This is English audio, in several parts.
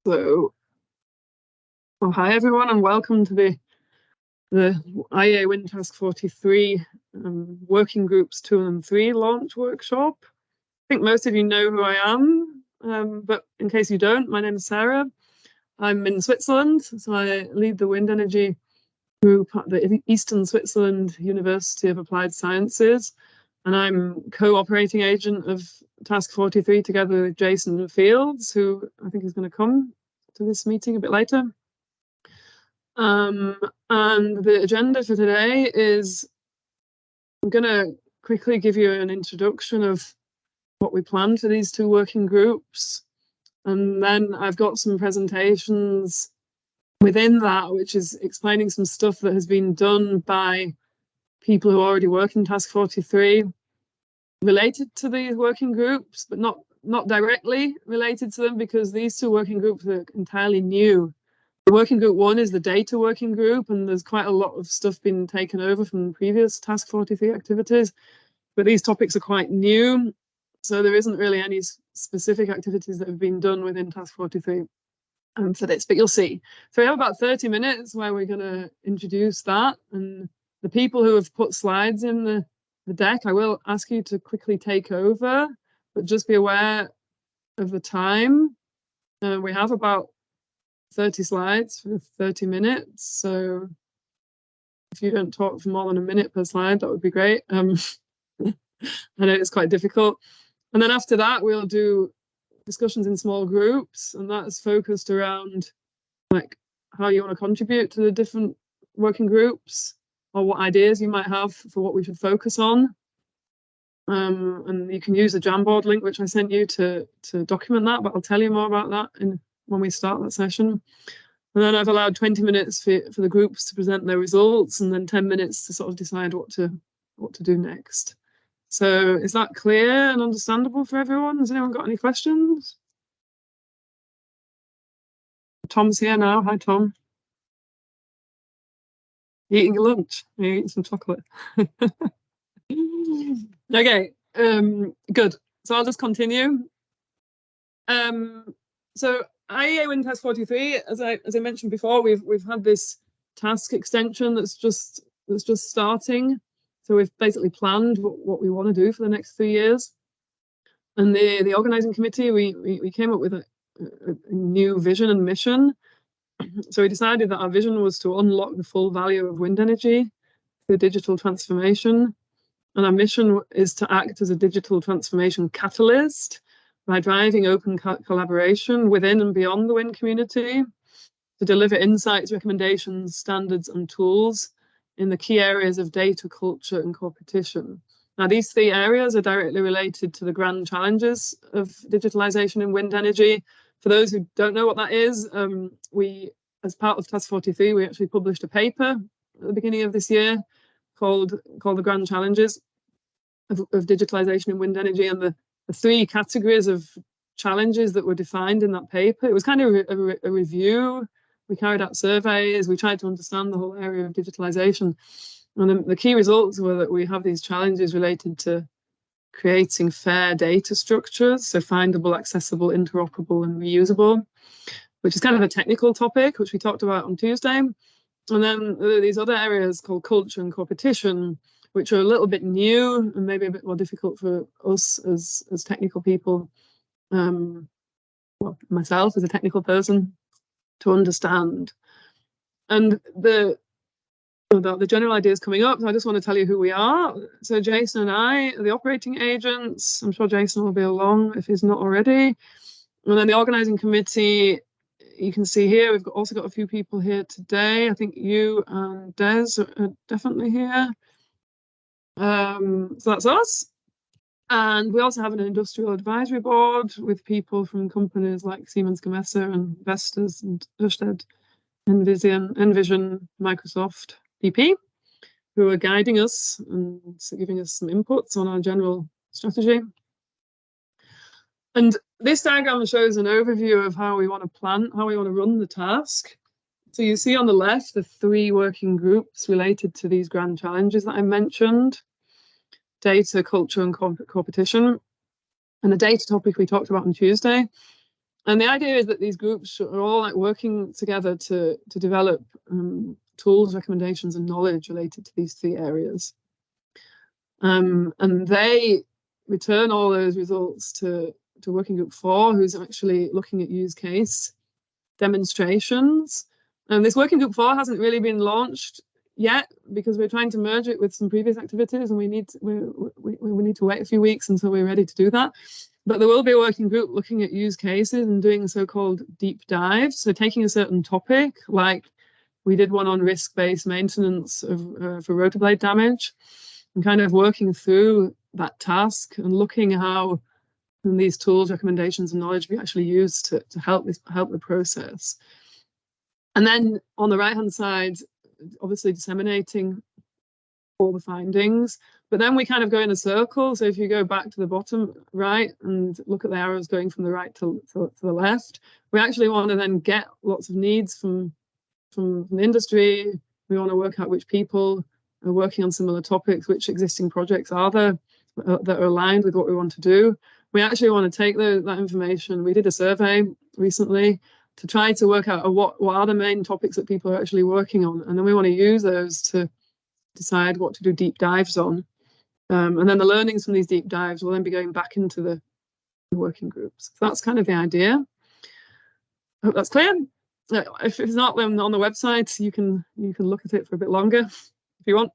So, well, hi everyone, and welcome to the IEA Wind Task 43 Working Groups 2 and 3 launch workshop. I think most of you know who I am, but in case you don't, my name is Sarah. I'm in Switzerland, so I lead the wind energy group at the Eastern Switzerland University of Applied Sciences, and I'm co-operating agent of Task 43 together with Jason Fields, who I think is going to come to this meeting a bit later. And the agenda for today is I'm going to quickly give you an introduction of what we plan for these two working groups. And then I've got some presentations within that, which is explaining some stuff that has been done by people who already work in Task 43 related to these working groups, but not directly related to them, because these two working groups are entirely new. The working group 1 is the data working group, and there's quite a lot of stuff been taken over from previous Task 43 activities, but these topics are quite new, so there isn't really any specific activities that have been done within Task 43 for this, but you'll see. So we have about 30 minutes where we're going to introduce that, and the people who have put slides in the deck, I will ask you to quickly take over, but just be aware of the time. We have about 30 slides for 30 minutes, so if you don't talk for more than a minute per slide, that would be great. I know it's quite difficult. And then after that, we'll do discussions in small groups, and that's focused around like how you want to contribute to the different working groups, or what ideas you might have for what we should focus on. And you can use the Jamboard link, which I sent you to document that, but I'll tell you more about that when we start that session. And then I've allowed 20 minutes for the groups to present their results, and then 10 minutes to sort of decide what to do next. So is that clear and understandable for everyone? Has anyone got any questions? Tom's here now. Hi, Tom. You eating your lunch? Are you eating some chocolate? Okay, good. So I'll just continue. So IEA Wind Task 43, as I mentioned before, we've had this task extension that's just starting. So we've basically planned what we want to do for the next 3 years. And the organizing committee, we came up with a new vision and mission. So we decided that our vision was to unlock the full value of wind energy through digital transformation. And our mission is to act as a digital transformation catalyst by driving open collaboration within and beyond the wind community to deliver insights, recommendations, standards, and tools in the key areas of data, culture, and Coopetition. Now, these 3 areas are directly related to the grand challenges of digitalization in wind energy. For those who don't know what that is, we, as part of Task 43, we actually published a paper at the beginning of this year called the Grand Challenges of digitalization in wind energy, and the 3 categories of challenges that were defined in that paper. It was kind of a review. We carried out surveys. We tried to understand the whole area of digitalization. And the key results were that we have these challenges related to creating fair data structures, so findable, accessible, interoperable, and reusable, which is kind of a technical topic, which we talked about on Tuesday. And then these other areas called culture and Coopetition, which are a little bit new and maybe a bit more difficult for us as technical people, well, myself as a technical person, to understand. And the general ideas coming up, so I just want to tell you who we are. So Jason and I are the operating agents. I'm sure Jason will be along if he's not already. And then the organizing committee, you can see here, we've also got a few people here today. I think you and Des are definitely here. So that's us. And we also have an industrial advisory board with people from companies like Siemens Gamesa and Vestas and Ørsted, Envision, Microsoft, BP, who are guiding us and giving us some inputs on our general strategy. And this diagram shows an overview of how we want to plan, how we want to run the task. So you see on the left the 3 working groups related to these grand challenges that I mentioned: data, culture, and Coopetition. And the data topic we talked about on Tuesday. And the idea is that these groups are all like working together to develop tools, recommendations, and knowledge related to these 3 areas. And they return all those results to Working Group 4, who's actually looking at use case demonstrations. And this Working Group 4 hasn't really been launched yet because we're trying to merge it with some previous activities, and we need to wait a few weeks until we're ready to do that. But there will be a working group looking at use cases and doing so-called deep dives. So taking a certain topic, like we did one on risk-based maintenance for rotor blade damage, and kind of working through that task and looking how these tools, recommendations, and knowledge be actually used to help the process. And then on the right-hand side, obviously disseminating all the findings, but then we kind of go in a circle. So if you go back to the bottom right and look at the arrows going from the right to the left, we actually want to then get lots of needs from the industry. We want to work out which people are working on similar topics, which existing projects are there that are aligned with what we want to do. We actually want to take that information. We did a survey recently to try to work out what are the main topics that people are actually working on, and then we want to use those to decide what to do deep dives on. And then the learnings from these deep dives will then be going back into the working groups. So that's kind of the idea. I hope that's clear. If it's not, then on the website you can look at it for a bit longer if you want.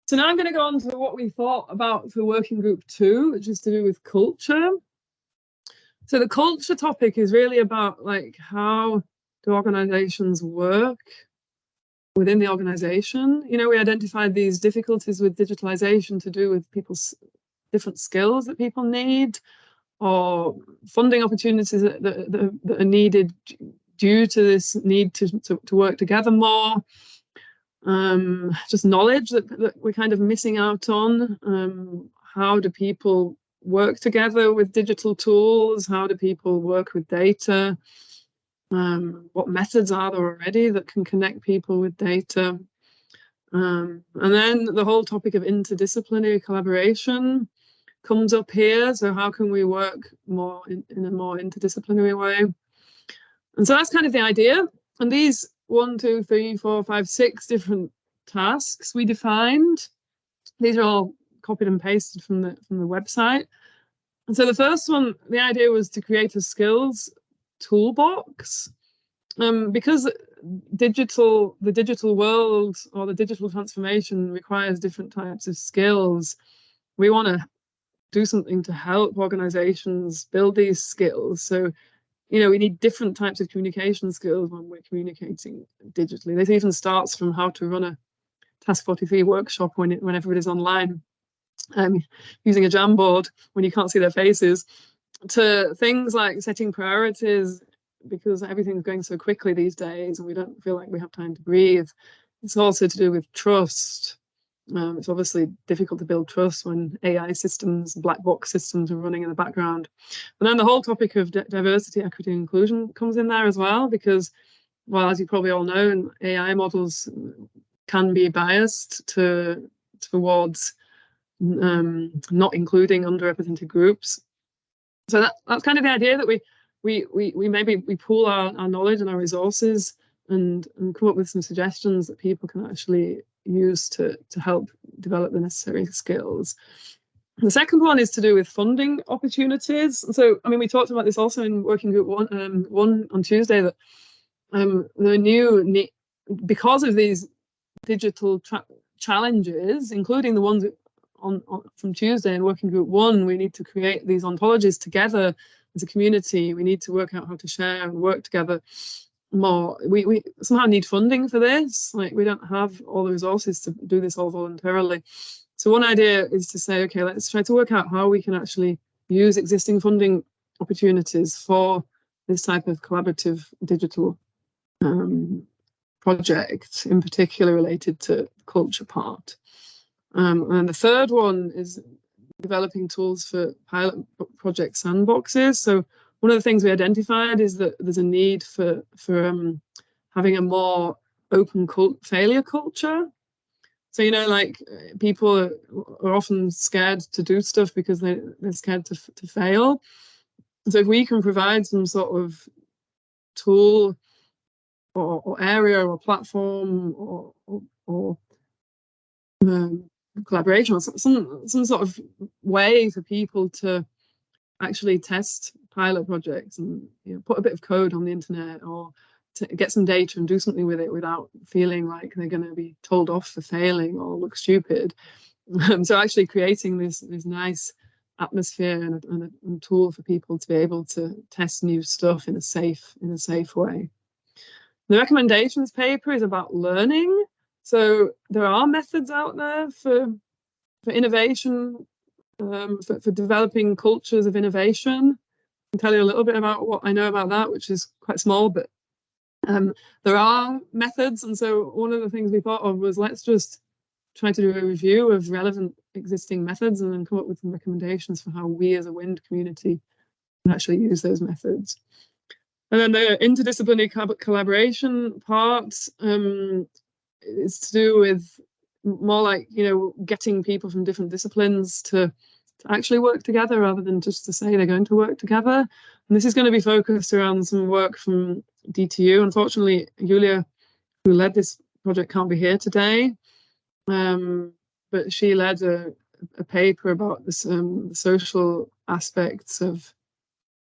So now I'm going to go on to what we thought about for Working Group 2, which is to do with culture. So the culture topic is really about like how do organizations work within the organization. You know, we identified these difficulties with digitalization to do with people's different skills that people need, or funding opportunities that are needed due to this need to work together more. Just knowledge that we're kind of missing out on. How do people work together with digital tools? How do people work with data? What methods are there already that can connect people with data? And then the whole topic of interdisciplinary collaboration comes up here. So how can we work more in a more interdisciplinary way? And so that's kind of the idea. And these 1, 2, 3, 4, 5, 6 different tasks we defined. These are all copied and pasted from the website. And so the first one, the idea was to create a skills toolbox, because the digital world or the digital transformation requires different types of skills. We want to do something to help organizations build these skills. So, you know, we need different types of communication skills when we're communicating digitally. This even starts from how to run a Task 43 workshop when everybody's online, using a Jamboard when you can't see their faces, to things like setting priorities, because everything's going so quickly these days and we don't feel like we have time to breathe. It's also to do with trust. It's obviously difficult to build trust when AI systems, black box systems are running in the background. And then the whole topic of diversity, equity, and inclusion comes in there as well, because, well, as you probably all know, AI models can be biased towards not including underrepresented groups. So that's kind of the idea, that we maybe pool our knowledge and our resources and come up with some suggestions that people can actually use to help develop the necessary skills. The second one is to do with funding opportunities. So, I mean, we talked about this also in Working Group 1 on Tuesday, that the new, because of these digital challenges, including the ones from Tuesday in Working Group 1, we need to create these ontologies together as a community. We need to work out how to share and work together more. We somehow need funding for this. Like, we don't have all the resources to do this all voluntarily. So one idea is to say, okay, let's try to work out how we can actually use existing funding opportunities for this type of collaborative digital project, in particular related to the culture part. And the third one is developing tools for pilot project sandboxes. So one of the things we identified is that there's a need for having a more open failure culture. So, you know, like, people are often scared to do stuff because they're scared to fail. So if we can provide some sort of tool or area or platform or collaboration or some sort of way for people to actually test pilot projects and put a bit of code on the internet or to get some data and do something with it without feeling like they're going to be told off for failing or look stupid. So actually creating this nice atmosphere and a tool for people to be able to test new stuff in a safe way. The recommendations paper is about learning. So there are methods out there for innovation, for developing cultures of innovation. I can tell you a little bit about what I know about that, which is quite small, but there are methods. And so one of the things we thought of was, let's just try to do a review of relevant existing methods and then come up with some recommendations for how we as a wind community can actually use those methods. And then the interdisciplinary collaboration part is to do with more like, getting people from different disciplines to actually work together rather than just to say they're going to work together. And this is going to be focused around some work from DTU. Unfortunately, Julia, who led this project, can't be here today, but she led a paper about this, the social aspects of,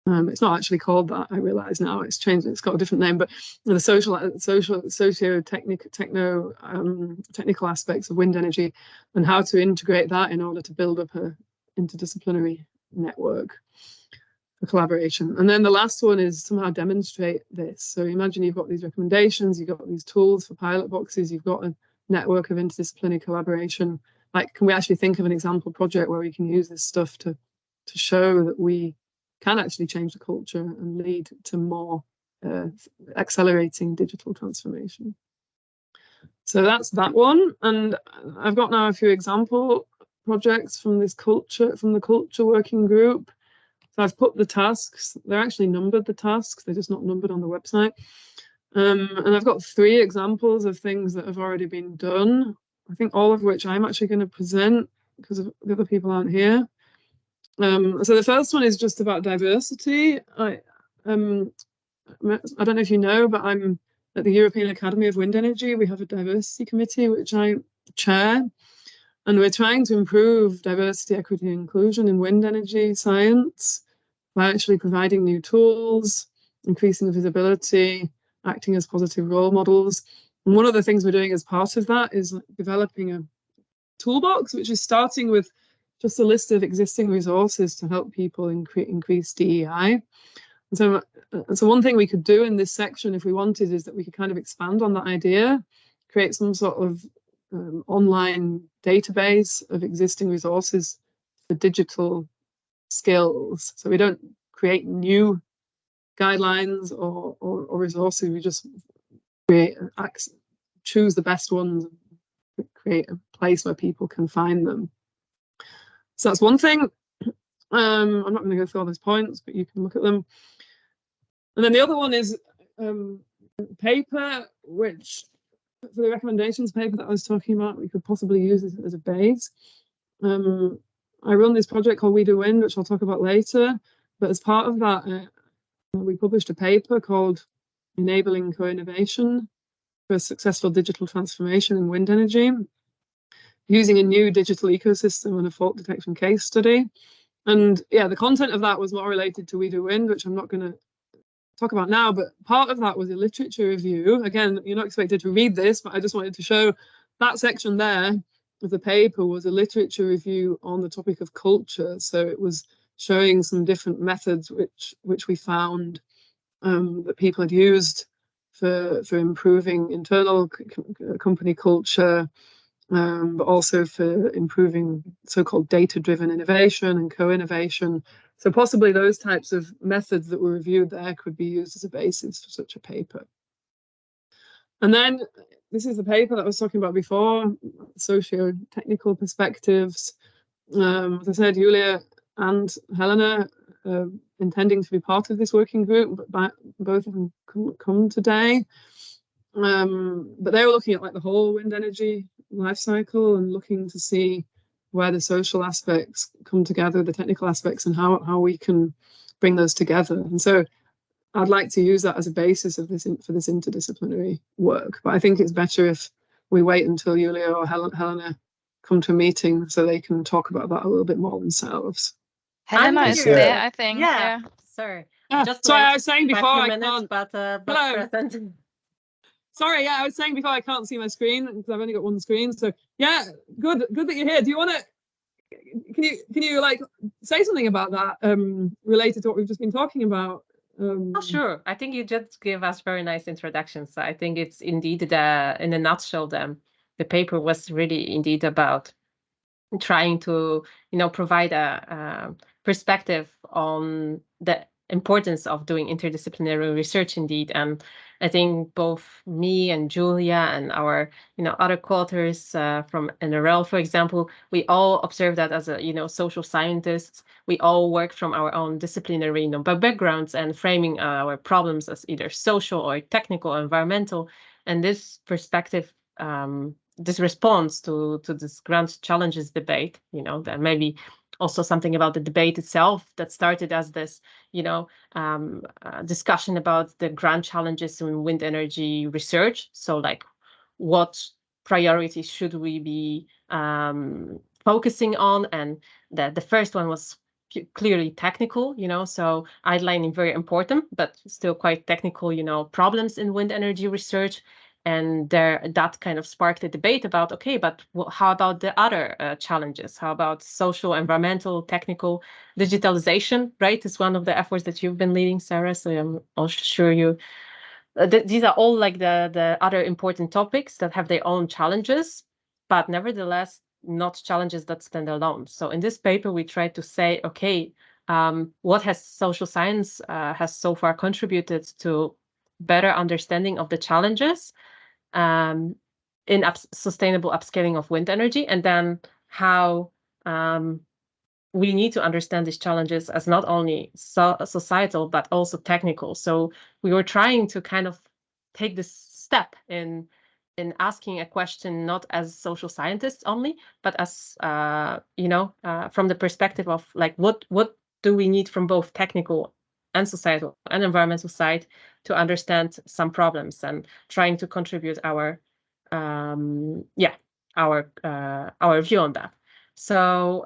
it's not actually called that, I realize now, it's changed, it's got a different name, but the technical aspects of wind energy and how to integrate that in order to build up a interdisciplinary network for collaboration. And then the last one is somehow demonstrate this. So imagine you've got these recommendations, you've got these tools for pilot boxes, you've got a network of interdisciplinary collaboration. Like, can we actually think of an example project where we can use this stuff to show that we can actually change the culture and lead to more accelerating digital transformation? So that's that one. And I've got now a few example projects from the culture working group. So I've put the tasks, they're actually numbered, the tasks, they're just not numbered on the website. And I've got 3 examples of things that have already been done, I think all of which I'm actually going to present because the other people aren't here. So the first one is just about diversity. I don't know if you know, but I'm at the European Academy of Wind Energy. We have a diversity committee, which I chair, and we're trying to improve diversity, equity, and inclusion in wind energy science by actually providing new tools, increasing the visibility, acting as positive role models. And one of the things we're doing as part of that is developing a toolbox, which is starting with just a list of existing resources to help people increase DEI. And so one thing we could do in this section, if we wanted, is that we could kind of expand on that idea, create some sort of online database of existing resources for digital skills. So we don't create new guidelines or resources, we just choose the best ones, create a place where people can find them. So that's one thing. I'm not going to go through all those points, but you can look at them. And then the other one is a paper, which for the recommendations paper that I was talking about, we could possibly use as a base. I run this project called WG2&3, which I'll talk about later. But as part of that, we published a paper called Enabling Co-Innovation for a Successful Digital Transformation in Wind Energy, using a new digital ecosystem and a fault detection case study. And yeah, the content of that was more related to WG2&3, which I'm not going to talk about now, but part of that was a literature review. Again, you're not expected to read this, but I just wanted to show that section there of the paper was a literature review on the topic of culture. So it was showing some different methods which we found that people had used for improving internal company culture, but also for improving so-called data-driven innovation and co-innovation. So possibly those types of methods that were reviewed there could be used as a basis for such a paper. And then this is the paper that I was talking about before, socio-technical perspectives. As I said, Julia and Helena intending to be part of this working group, but both of them couldn't come today. But they were looking at like the whole wind energy life cycle and looking to see where the social aspects come together, the technical aspects, and how we can bring those together. And so I'd like to use that as a basis of this for this interdisciplinary work. But I think it's better if we wait until Julia or Helena come to a meeting so they can talk about that a little bit more themselves. Helena is there, I think. Yeah. Sorry. Just so I was saying before, I can't. But present. Sorry, I was saying before I can't see my screen because I've only got one screen. So yeah, good that you're here. Do you want to? Can you like say something about that related to what we've just been talking about? Sure. I think you just gave us very nice introductions. So I think it's indeed in a nutshell, the paper was really indeed about trying to, provide a perspective on the importance of doing interdisciplinary research indeed. And I think both me and Julia and our, other co-authors from NRL, for example, we all observe that as social scientists, we all work from our own disciplinary backgrounds and framing our problems as either social or technical or environmental. And this perspective, this response to this grand challenges debate, that maybe also something about the debate itself that started as this, discussion about the grand challenges in wind energy research. So like, what priorities should we be focusing on? And the first one was clearly technical, so outlining very important, but still quite technical, problems in wind energy research. And that kind of sparked a debate about, okay, but how about the other challenges? How about social, environmental, technical? Digitalization, right, is one of the efforts that you've been leading, Sarah. So I'm also sure these are all like the other important topics that have their own challenges, but nevertheless, not challenges that stand alone. So in this paper, we try to say, okay, what has social science has so far contributed to better understanding of the challenges in sustainable upscaling of wind energy, and then how we need to understand these challenges as not only societal, but also technical. So we were trying to kind of take this step in asking a question, not as social scientists only, but as, from the perspective of like, what do we need from both technical and societal and environmental side to understand some problems, and trying to contribute our view on that. So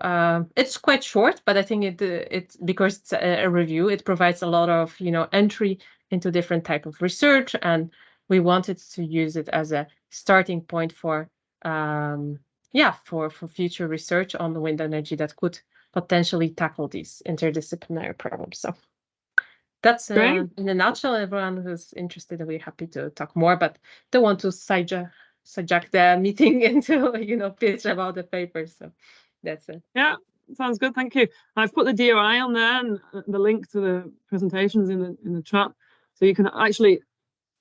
it's quite short, but I think it's because it's a review, it provides a lot of entry into different type of research, and we wanted to use it as a starting point for future research on the wind energy that could potentially tackle these interdisciplinary problems. So that's in a nutshell. Everyone who's interested, we're happy to talk more, but don't want to subject the meeting into pitch about the paper. So that's it. Yeah, sounds good. Thank you. I've put the DOI on there and the link to the presentations in the chat, so you can actually.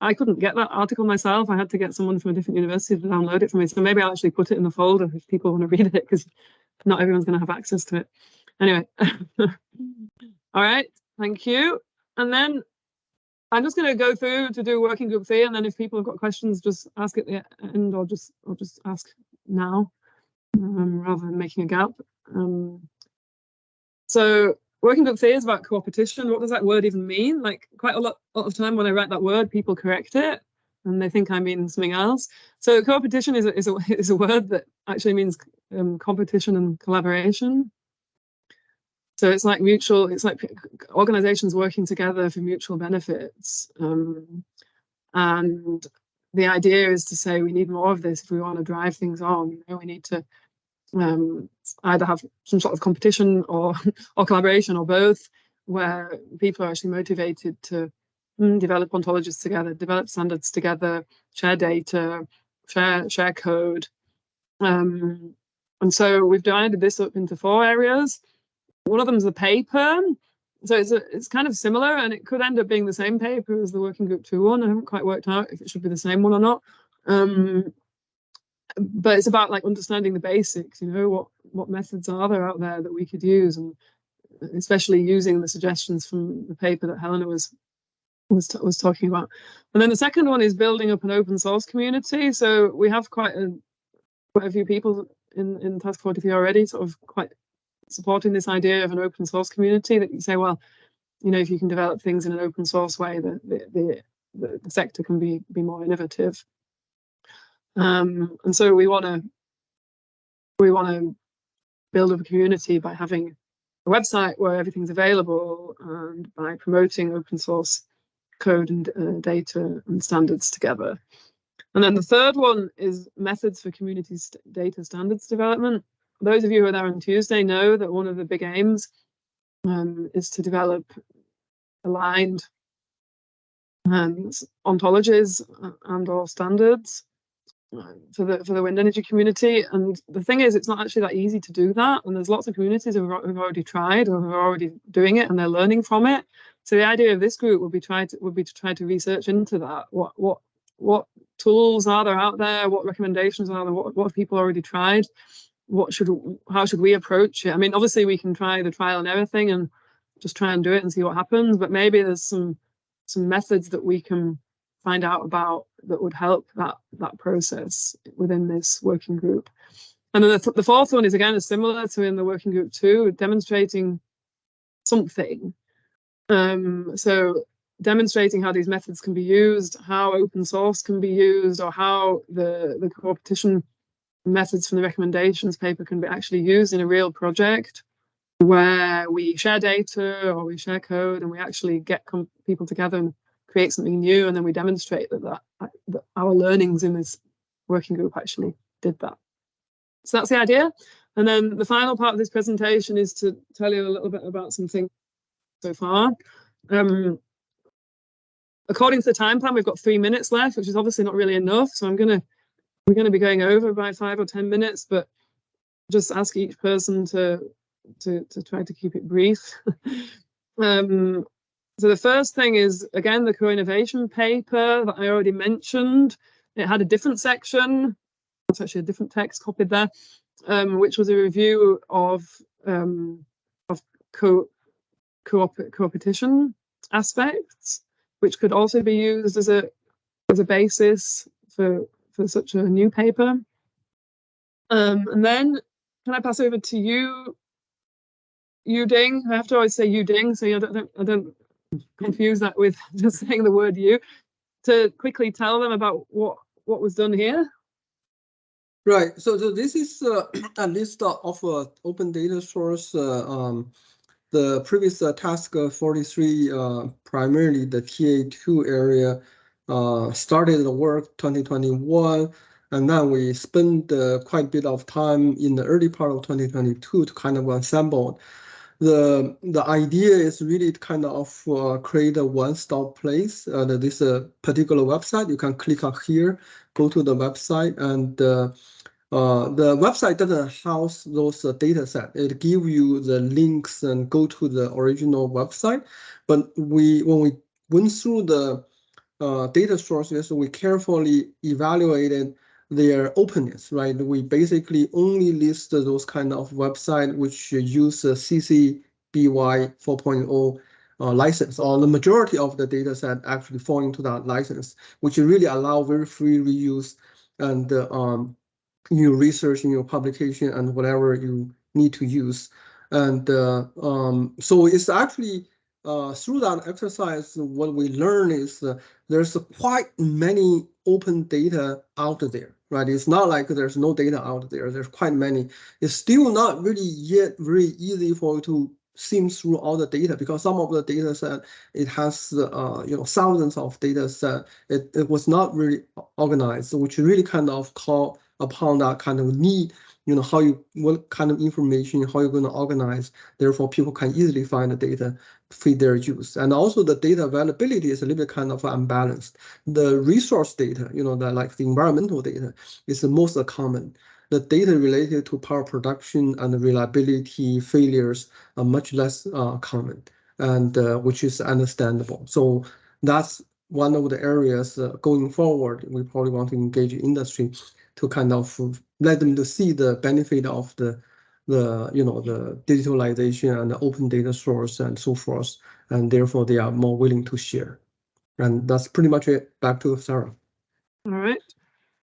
I couldn't get that article myself. I had to get someone from a different university to download it for me. So maybe I'll actually put it in the folder if people want to read it, because not everyone's going to have access to it. Anyway, all right. Thank you. And then I'm just going to go through to do working group 3, and then if people have got questions, just ask at the end, or just ask now, rather than making a gap. So working group 3 is about coopetition. What does that word even mean? Like, quite a lot of time when I write that word, people correct it and they think I mean something else. So coopetition is a word that actually means competition and collaboration. So it's like organizations working together for mutual benefits. And the idea is to say we need more of this if we want to drive things on. We need to either have some sort of competition or collaboration, or both, where people are actually motivated to develop ontologies together, develop standards together, share data, share code. And so we've divided this up into 4 areas. One of them is the paper. So it's kind of similar, and it could end up being the same paper as the working group 2 one. I haven't quite worked out if it should be the same one or not. But it's about like understanding the basics, what methods are there out there that we could use, and especially using the suggestions from the paper that Helena was talking about. And then the second one is building up an open source community. So we have quite a few people in Task 43 already, sort of quite supporting this idea of an open source community, that you say, well, you know, if you can develop things in an open source way, the sector can be more innovative. And so we want to build up a community by having a website where everything's available and by promoting open source code and data and standards together. And then the third one is methods for community data standards development. Those of you who are there on Tuesday know that one of the big aims is to develop aligned ontologies and/or standards for the wind energy community. And the thing is, it's not actually that easy to do that. And there's lots of communities who've already tried or who are already doing it, and they're learning from it. So the idea of this group would be to try to research into that. What tools are there out there? What recommendations are there? What have people already tried? How should we approach it? I mean, obviously we can try the trial and error thing and just try and do it and see what happens. But maybe there's some methods that we can find out about that would help that process within this working group. And then the fourth one is similar to in the working group too, demonstrating something. So demonstrating how these methods can be used, how open source can be used, or how the Coopetition methods from the recommendations paper can be actually used in a real project where we share data or we share code and we actually get people together and create something new, and then we demonstrate that our learnings in this working group actually did that. So that's the idea. And then the final part of this presentation is to tell you a little bit about something so far. According to the time plan, we've got 3 minutes left, which is obviously not really enough. So we're going to be going over by 5 or 10 minutes, but just ask each person to try to keep it brief. So the first thing is, again, the co-innovation paper that I already mentioned. It had a different section. It's actually a different text copied there, which was a review of Coopetition aspects, which could also be used as a basis for such a new paper. And then can I pass over to you, Ding? I have to always say you, Ding, so I don't confuse that with just saying the word you, to quickly tell them about what was done here. Right. So this is a list of open data source. The previous task 43, primarily the TA2 area, started the work 2021, and then we spent quite a bit of time in the early part of 2022 to kind of assemble. The idea is really to kind of create a one-stop place. This particular website, you can click on here, go to the website, and the website doesn't house those data sets. It gives you the links and go to the original website. But when we went through the data sources, we carefully evaluated their openness, right? We basically only list those kind of websites which use CC BY 4.0 license, or the majority of the data set actually fall into that license, which really allow very free reuse and your research in your publication and whatever you need to use. And so it's actually through that exercise, what we learn is there's quite many open data out there, right? It's not like there's no data out there. There's quite many. It's still not really yet very easy for you to sift through all the data, because some of the data set, it has thousands of data set. It was not really organized, which really kind of call upon that kind of need, what kind of information, how you're going to organize, therefore people can easily find the data, fit their use. And also the data availability is a little bit kind of unbalanced. The resource data, like the environmental data, is the most common. The data related to power production and reliability failures are much less common, and which is understandable. So that's one of the areas going forward. We probably want to engage industry to kind of let them to see the benefit of the digitalization and the open data source and so forth, and therefore they are more willing to share. And that's pretty much it. Back to Sarah. All right,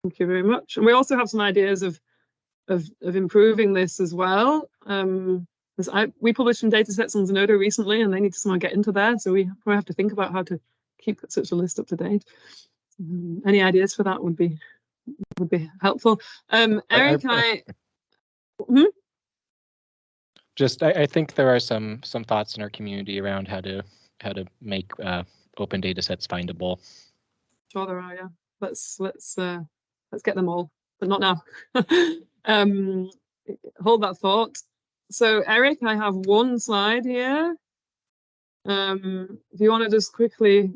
thank you very much. And we also have some ideas of improving this as well. we published some data sets on Zenodo recently, and they need to somehow get into there. So we probably have to think about how to keep such a list up to date. Any ideas for that would be helpful. Eric, I think there are some thoughts in our community around how to make open data sets findable. Sure, there are. Yeah, let's get them all, but not now. Hold that thought. So, Eric, I have one slide here. Do you want to just quickly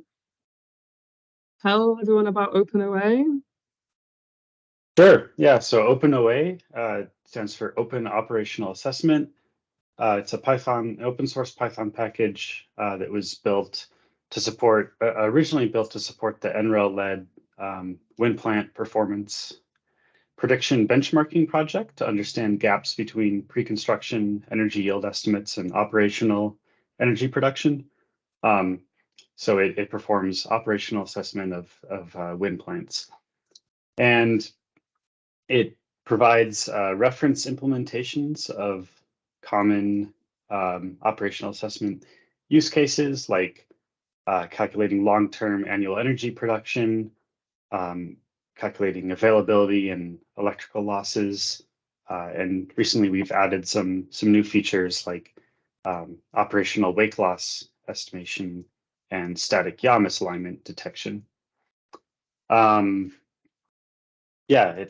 tell everyone about OpenOA? Sure. Yeah. So OpenOA stands for Open Operational Assessment. It's a open source Python package that was built to support, originally built to support the NREL-led wind plant performance prediction benchmarking project to understand gaps between pre-construction energy yield estimates and operational energy production. So it performs operational assessment of wind plants. And it provides reference implementations of common operational assessment use cases like calculating long-term annual energy production, calculating availability and electrical losses. And recently we've added some new features like operational wake loss estimation and static yaw misalignment detection. Yeah,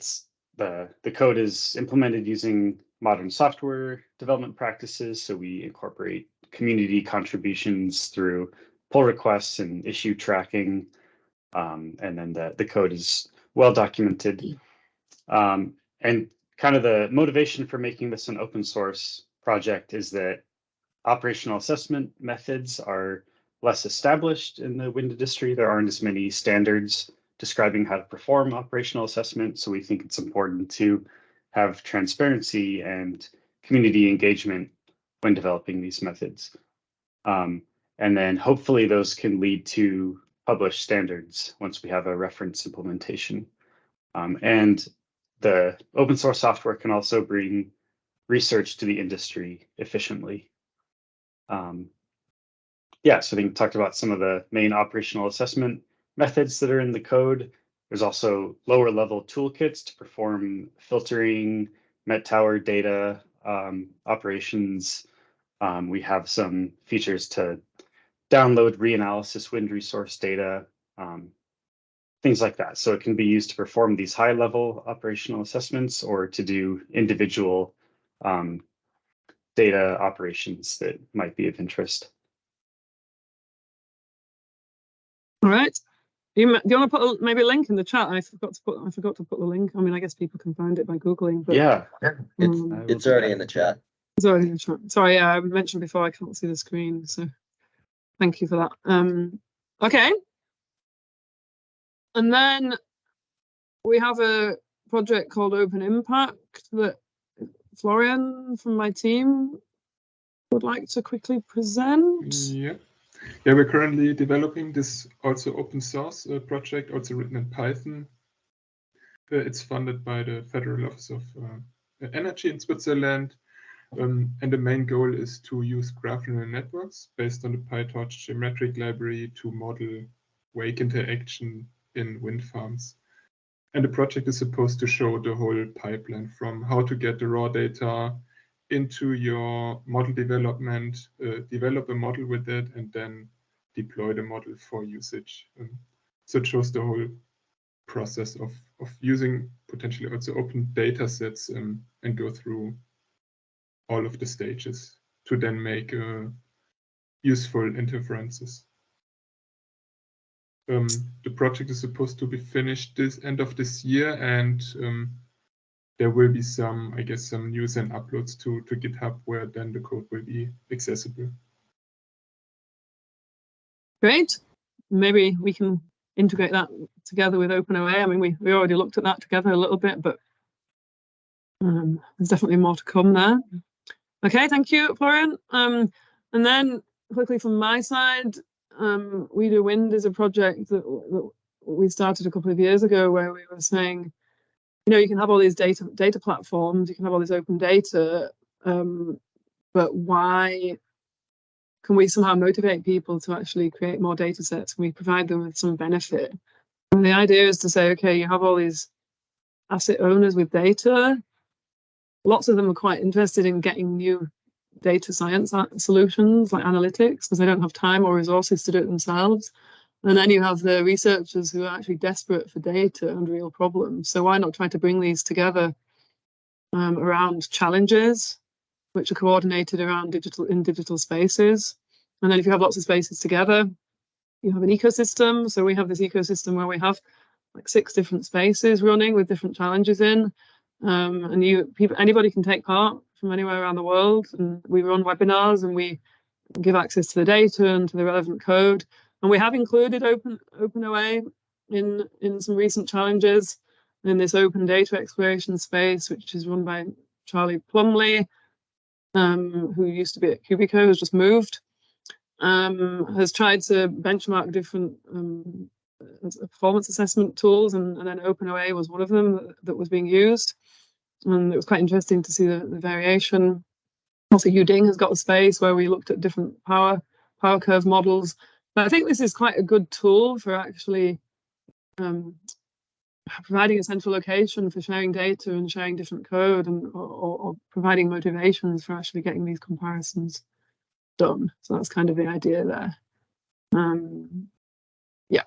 the code is implemented using modern software development practices. So we incorporate community contributions through pull requests and issue tracking. And then the code is well documented. And kind of the motivation for making this an open source project is that operational assessment methods are less established in the wind industry. There aren't as many standards describing how to perform operational assessment. So we think it's important to have transparency and community engagement when developing these methods. And then hopefully those can lead to published standards once we have a reference implementation. And the open source software can also bring research to the industry efficiently. Yeah, so I think we talked about some of the main operational assessment methods that are in the code. There's also lower level toolkits to perform filtering, Met Tower data operations. We have some features to download reanalysis wind resource data, things like that. So it can be used to perform these high level operational assessments or to do individual data operations that might be of interest. All right. Do you want to put maybe a link in the chat? I forgot to put the link. I mean, I guess people can find it by Googling. But, yeah, it's already in the chat. It's already in the chat. Sorry, I mentioned before I can't see the screen, so thank you for that. Okay. And then we have a project called Open Impact that Florian from my team would like to quickly present. Yeah, we're currently developing this also open source project, also written in Python. It's funded by the Federal Office of Energy in Switzerland. And the main goal is to use graph neural networks based on the PyTorch geometric library to model wake interaction in wind farms. And the project is supposed to show the whole pipeline from how to get the raw data into your model development, develop a model with it, and then deploy the model for usage. So it shows the whole process of using potentially also open data sets and go through all of the stages to then make useful inferences. The project is supposed to be finished end of this year, and there will be some, I guess, some news and uploads to GitHub where then the code will be accessible. Great. Maybe we can integrate that together with OpenOA. I mean, we already looked at that together a little bit, but there's definitely more to come there. Okay, thank you, Florian. And then quickly from my side, WG2 Wind is a project that we started a couple of years ago where we were saying, you know, you can have all these data platforms, you can have all this open data, but why can we somehow motivate people to actually create more data sets? Can we provide them with some benefit? And the idea is to say, okay, you have all these asset owners with data. Lots of them are quite interested in getting new data science solutions like analytics because they don't have time or resources to do it themselves. And then you have the researchers who are actually desperate for data and real problems. So why not try to bring these together around challenges, which are coordinated around digital spaces. And then if you have lots of spaces together, you have an ecosystem. So we have this ecosystem where we have like 6 different spaces running with different challenges in. And anybody can take part from anywhere around the world. And we run webinars and we give access to the data and to the relevant code. And we have included OpenOA in some recent challenges in this open data exploration space, which is run by Charlie Plumley, who used to be at Cubico, has just moved, has tried to benchmark different performance assessment tools, and then OpenOA was one of them that was being used. And it was quite interesting to see the variation. Also, Uding has got a space where we looked at different power curve models. But I think this is quite a good tool for actually providing a central location for sharing data and sharing different code, and or providing motivations for actually getting these comparisons done. So that's kind of the idea there. Yeah.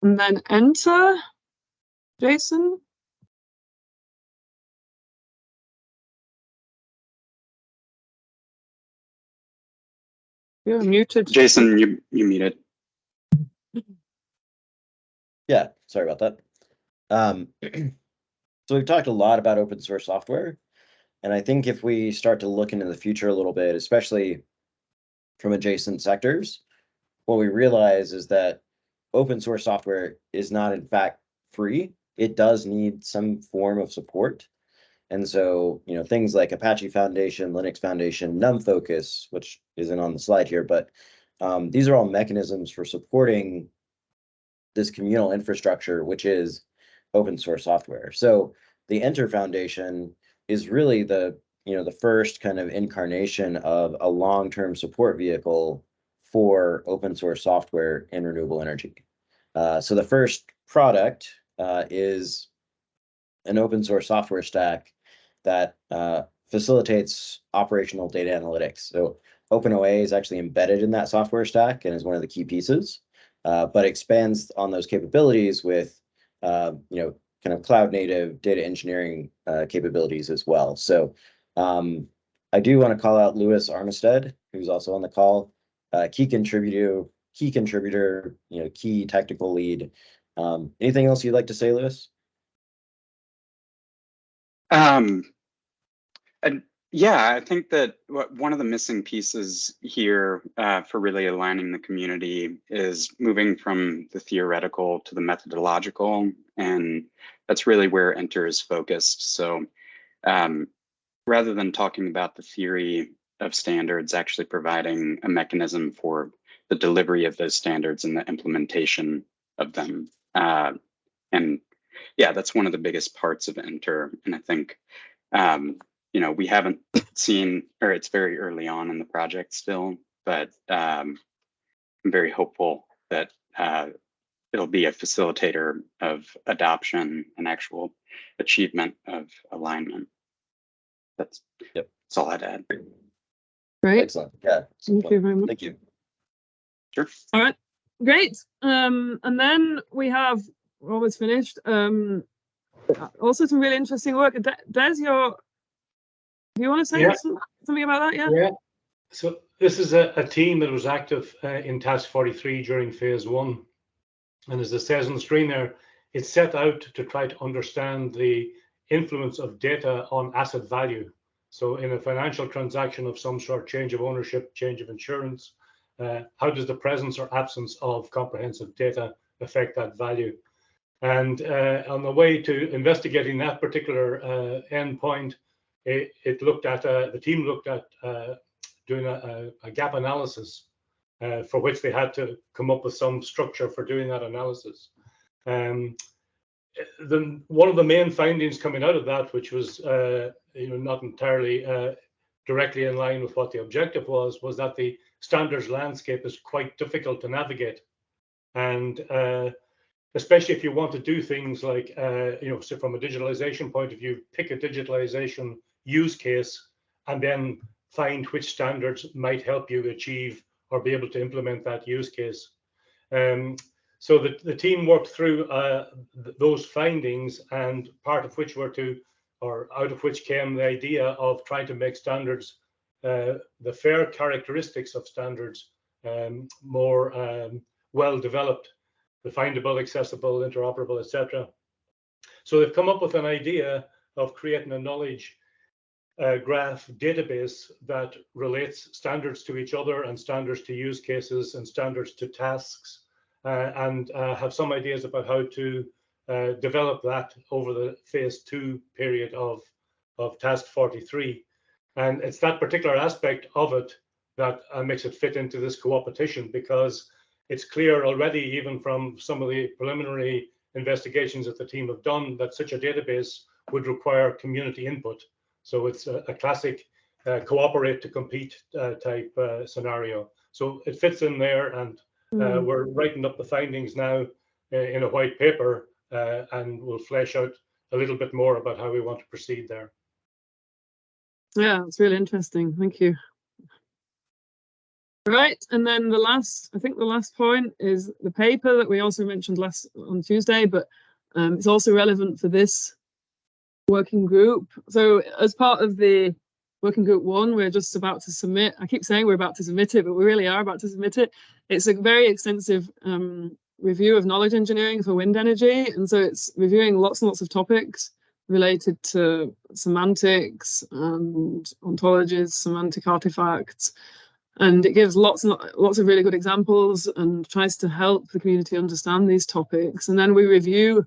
And then enter Jason. You're muted. Jason, you muted. Yeah, sorry about that. So we've talked a lot about open source software, and I think if we start to look into the future a little bit, especially from adjacent sectors, what we realize is that open source software is not in fact free. It does need some form of support. And so, things like Apache Foundation, Linux Foundation, NumFocus, which isn't on the slide here, but these are all mechanisms for supporting this communal infrastructure, which is open source software. So the Enter Foundation is really the first kind of incarnation of a long-term support vehicle for open source software in renewable energy. So the first product is an open source software stack that facilitates operational data analytics. So OpenOA is actually embedded in that software stack and is one of the key pieces, but expands on those capabilities with kind of cloud native data engineering capabilities as well. So I do want to call out Louis Armistead, who's also on the call, key contributor, key technical lead. Anything else you'd like to say, Louis? Yeah, I think that one of the missing pieces here for really aligning the community is moving from the theoretical to the methodological, and that's really where Enter is focused. So rather than talking about the theory of standards, actually providing a mechanism for the delivery of those standards and the implementation of them. And yeah, that's one of the biggest parts of Enter. And I think we haven't seen, or it's very early on in the project still, but I'm very hopeful that it'll be a facilitator of adoption and actual achievement of alignment. That's all I'd add. Great. Excellent. Yeah. Thank you very much. Thank you. Sure. All right. Great. And then we're almost finished. Also some really interesting work. Des, do you want to say something about that? Yeah. So this is a team that was active in Task 43 during phase 1. And as it says on the screen there, it's set out to try to understand the influence of data on asset value. So in a financial transaction of some sort, change of ownership, change of insurance, how does the presence or absence of comprehensive data affect that value? And on the way to investigating that particular endpoint, the team looked at doing a gap analysis for which they had to come up with some structure for doing that analysis. One of the main findings coming out of that, which was not entirely directly in line with what the objective was that the standards landscape is quite difficult to navigate. And especially if you want to do things like, so from a digitalization point of view, pick a digitalization use case and then find which standards might help you achieve or be able to implement that use case. So the team worked through those findings, and part of which out of which came the idea of trying to make standards, the fair characteristics of standards, more well developed, definable, accessible, interoperable, etc. So they've come up with an idea of creating a knowledge graph database that relates standards to each other and standards to use cases and standards to tasks, and have some ideas about how to develop that over the phase 2 period of task 43. And it's that particular aspect of it that makes it fit into this Coopetition, because it's clear already, even from some of the preliminary investigations that the team have done, that such a database would require community input. So it's a classic cooperate to compete type scenario. So it fits in there, and we're writing up the findings now in a white paper, and we'll flesh out a little bit more about how we want to proceed there. Yeah, it's really interesting. Thank you. Right, and then the last point is the paper that we also mentioned on Tuesday, but it's also relevant for this working group. So as part of the working group 1, we're just about to submit. I keep saying we're about to submit it, but we really are about to submit it. It's a very extensive review of knowledge engineering for wind energy, and so it's reviewing lots and lots of topics related to semantics and ontologies, semantic artifacts. And it gives lots and lots of really good examples and tries to help the community understand these topics. And then we review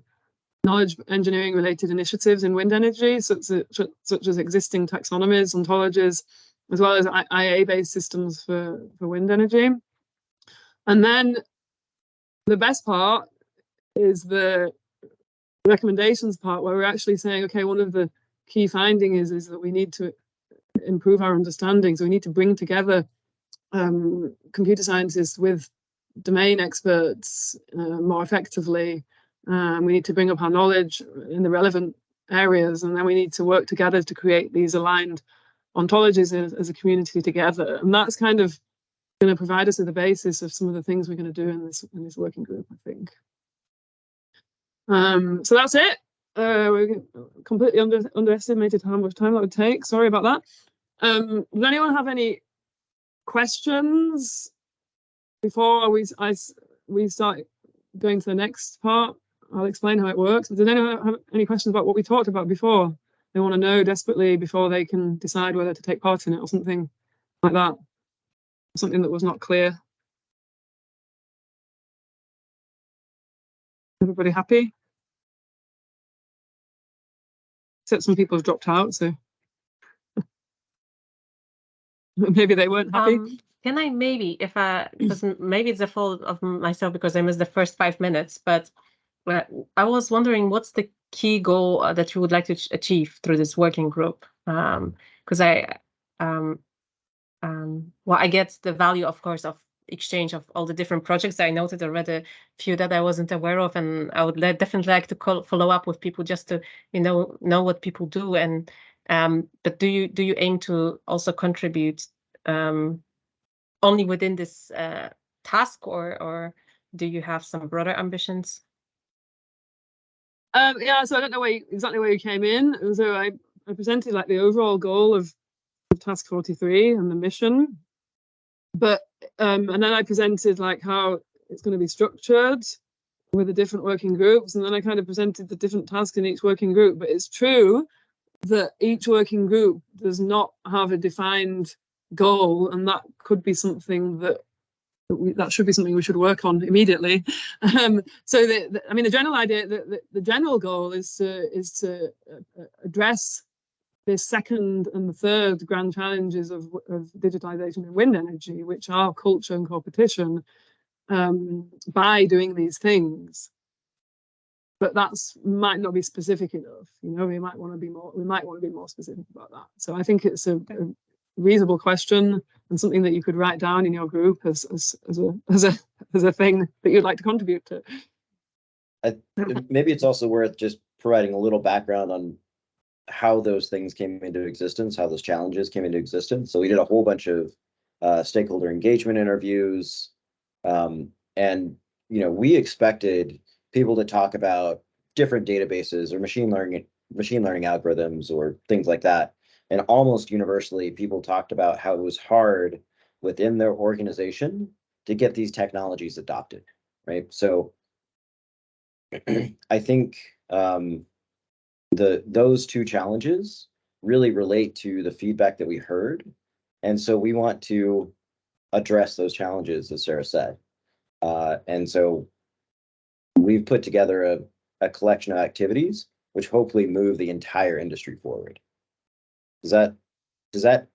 knowledge engineering related initiatives in wind energy, such as existing taxonomies, ontologies, as well as IEA-based systems for wind energy. And then the best part is the recommendations part, where we're actually saying, okay, one of the key findings is that we need to improve our understanding. So we need to bring together computer scientists with domain experts more effectively. We need to bring up our knowledge in the relevant areas, and then we need to work together to create these aligned ontologies as a community together. And that's kind of going to provide us with the basis of some of the things we're going to do in this working group, I think. So that's it. We completely underestimated how much time that would take. Sorry about that. Does anyone have any questions before we start going to the next part? I'll explain how it works. But did anyone have any questions about what we talked about before? They want to know desperately before they can decide whether to take part in it or something like that. Something that was not clear. Everybody happy? Except some people have dropped out, so maybe they weren't happy. Can I maybe, because maybe it's a fault of myself because I missed the first 5 minutes, but I was wondering what's the key goal that you would like to achieve through this working group? Because well, I get the value, of course, of exchange of all the different projects. I noted already a few that I wasn't aware of, and I would definitely like to follow up with people just to know what people do. And but do you aim to also contribute only within this task, or do you have some broader ambitions? Yeah, so I don't know exactly where you came in. So I presented like the overall goal of task 43 and the mission, but and then I presented like how it's going to be structured with the different working groups, and then I kind of presented the different tasks in each working group. But it's true that each working group does not have a defined goal, and that could be something that should be something we should work on immediately. So I mean, the general idea, the general goal is to address the second and the third grand challenges of digitalization in wind energy, which are culture and competition, by doing these things. But that's might not be specific enough. We might want to be more specific about that. So I think it's reasonable question and something that you could write down in your group as a thing that you'd like to contribute to. Maybe it's also worth just providing a little background on how those things came into existence, how those challenges came into existence. So we did a whole bunch of stakeholder engagement interviews, and we expected people to talk about different databases or machine learning algorithms or things like that. And almost universally, people talked about how it was hard within their organization to get these technologies adopted, right? So I think those two challenges really relate to the feedback that we heard. And so we want to address those challenges, as Sarah said. And so we've put together a collection of activities which hopefully move the entire industry forward. Does that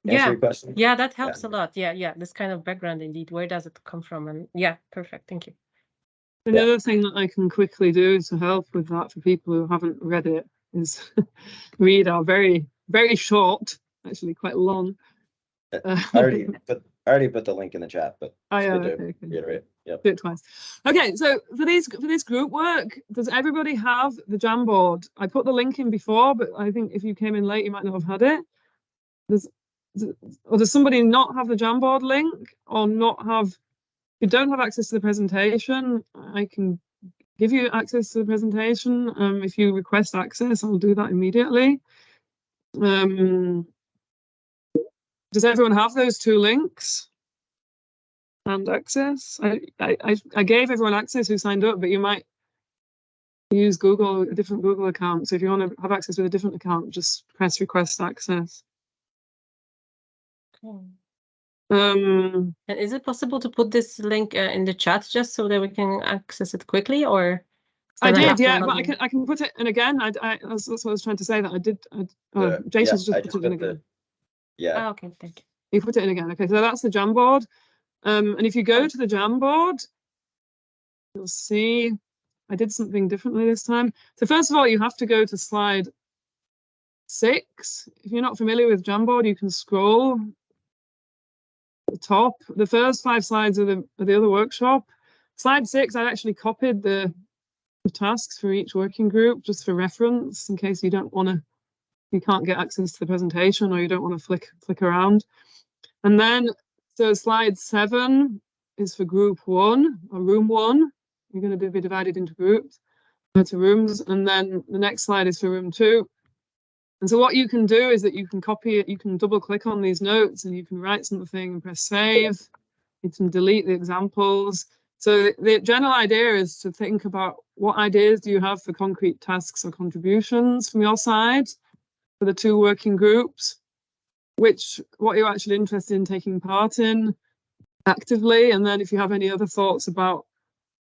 answer your question? Yeah, that helps a lot. Yeah, this kind of background indeed. Where does it come from? And yeah, perfect. Thank you. Another thing that I can quickly do to help with that for people who haven't read it is read our very, very short, actually quite long. I already put the link in the chat, but okay. reiterate. Yep. Do it twice. Okay, so for this group work, does everybody have the Jamboard? I put the link in before, but I think if you came in late, you might not have had it. Does somebody not have the Jamboard link, or not have? If you don't have access to the presentation, I can give you access to the presentation. If you request access, I'll do that immediately. Does everyone have those two links and access? I gave everyone access who signed up, but you might use a different Google account. So if you want to have access with a different account, just press request access. Cool. And is it possible to put this link in the chat just so that we can access it quickly, or? I did, yeah, but I can put it in again. That's what I was trying to say. That I did. Jason's just put it in again. Yeah. Oh, okay, thank you. You put it in again. Okay, so that's the Jamboard. And if you go to the Jamboard, you'll see I did something differently this time. So first of all, you have to go to slide 6. If you're not familiar with Jamboard, you can scroll the top. The first 5 slides are the other workshop. Slide 6, I actually copied the tasks for each working group just for reference in case you can't get access to the presentation or you don't want to flick around. And then so slide 7 is for group 1 or room 1. You're going to be divided into groups, into rooms, and then the next slide is for room 2. And so what you can do is that you can copy it, you can double click on these notes and you can write something and press save. You can delete the examples. So the general idea is to think about what ideas do you have for concrete tasks or contributions from your side for the 2 working groups, what you're actually interested in taking part in actively, and then if you have any other thoughts about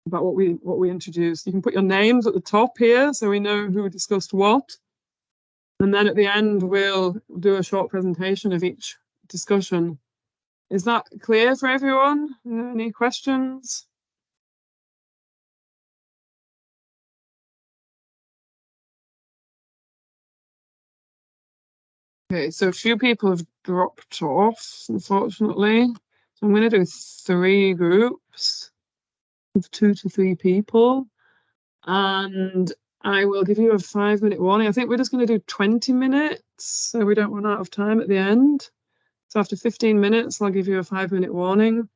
what we introduced, you can put your names at the top here so we know who discussed what. And then at the end, we'll do a short presentation of each discussion. Is that clear for everyone? Any questions? Okay, so a few people have dropped off, unfortunately. So I'm going to do 3 groups of 2 to 3 people. And I will give you a 5-minute warning. I think we're just going to do 20 minutes so we don't run out of time at the end. So after 15 minutes, I'll give you a 5-minute warning.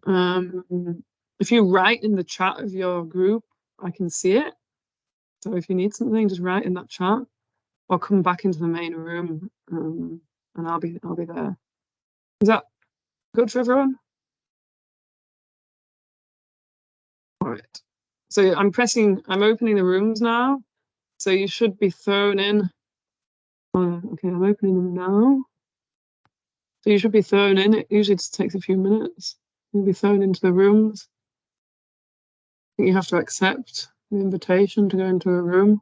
If you write in the chat of your group, I can see it. So if you need something, just write in that chat or come back into the main room and I'll be there. Is that good for everyone? All right. So I'm opening the rooms now. So you should be thrown in. Okay, I'm opening them now. So you should be thrown in. It usually just takes a few minutes. You'll be thrown into the rooms. I think you have to accept the invitation to go into a room.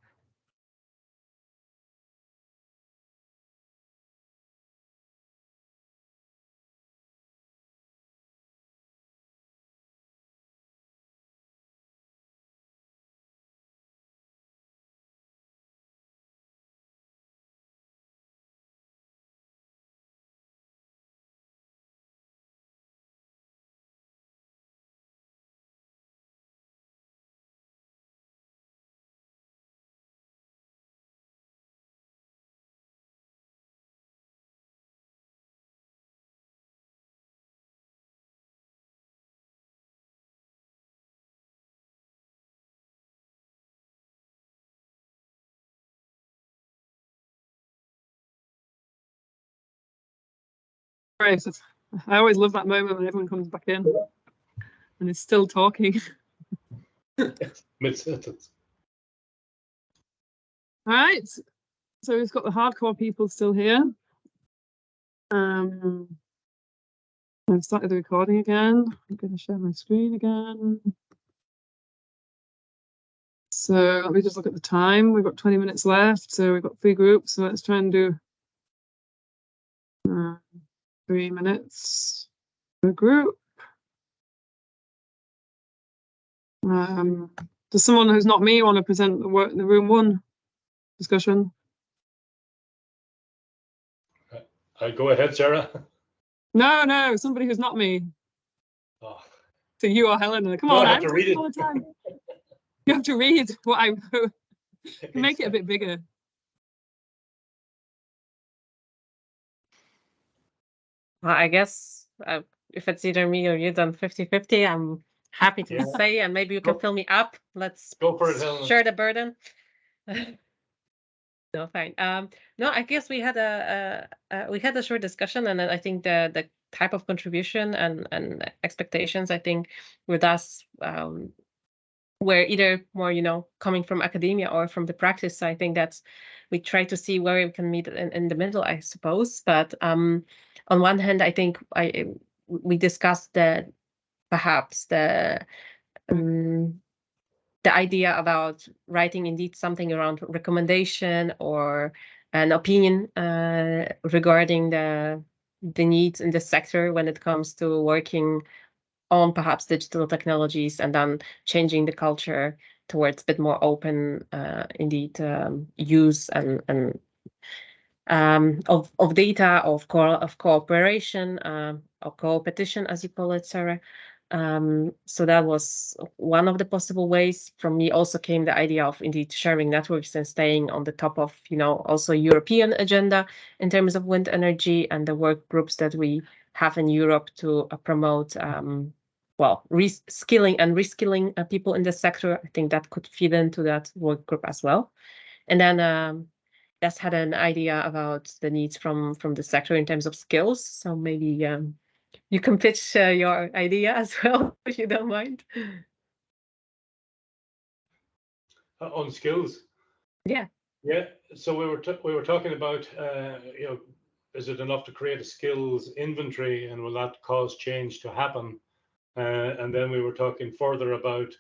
great. I always love that moment when everyone comes back in and is still talking. Mid-sentence. All right, so we've got the hardcore people still here. I've started the recording again. I'm going to share my screen again. So let me just look at the time. We've got 20 minutes left, so we've got 3 groups. So let's try and do 3 minutes per group. Does someone who's not me want to present the room 1 discussion? Go ahead, Sarah. No, somebody who's not me. Oh. So you or Helena. Come No, on, I have to read it all the time. You have to read what I wrote. Make it a bit bigger. Well, I guess if it's either me or you, then 50-50. I'm happy to say, and maybe you can fill me up. Let's go for it, Helena. Share the burden. No, fine. No, I guess we had a short discussion, and I think the type of contribution and expectations, I think, with us were either more coming from academia or from the practice. So I think that's we try to see where we can meet in the middle, I suppose. But on one hand, I think we discussed perhaps the idea about writing indeed something around recommendation or an opinion regarding the needs in the sector when it comes to working on perhaps digital technologies and then changing the culture towards a bit more open indeed use and of data, of cooperation, or co-petition, as you call it, Sarah. So that was one of the possible ways. From me also came the idea of indeed sharing networks and staying on the top of, also European agenda in terms of wind energy and the work groups that we have in Europe to promote, skilling and reskilling people in the sector. I think that could feed into that work group as well. And then Des had an idea about the needs from the sector in terms of skills. So maybe you can pitch your idea as well, if you don't mind. On skills. Yeah. Yeah. So we were talking about is it enough to create a skills inventory, and will that cause change to happen? And then we were talking further about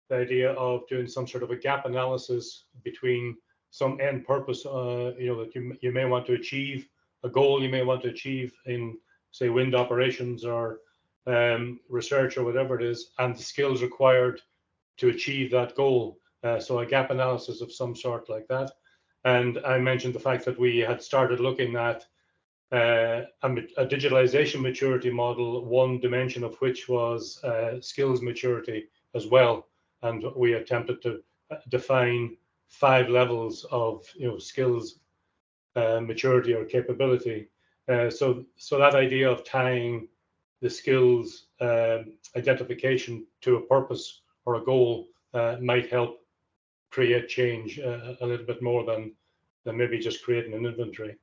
the idea of doing some sort of a gap analysis between some end purpose, that you may want to achieve, a goal you may want to achieve in, say, wind operations or research or whatever it is, and the skills required to achieve that goal. So a gap analysis of some sort like that. And I mentioned the fact that we had started looking at a digitalization maturity model, one dimension of which was skills maturity as well. And we attempted to define 5 levels of skills maturity or capability. So that idea of tying the skills identification to a purpose or a goal might help create change a little bit more than maybe just creating an inventory.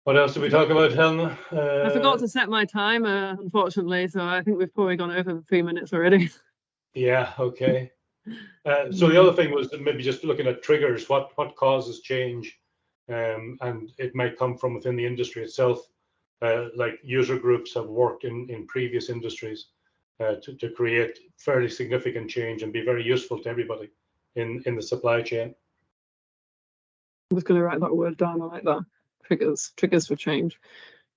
What else did we talk about, Helena? I forgot to set my timer, unfortunately, so I think we've probably gone over the 3 minutes already. Yeah, okay. So the other thing was maybe just looking at triggers, what causes change, and it might come from within the industry itself. Like user groups have worked in previous industries to create fairly significant change and be very useful to everybody in the supply chain. I'm just going to write that word down. I like that. Triggers for change.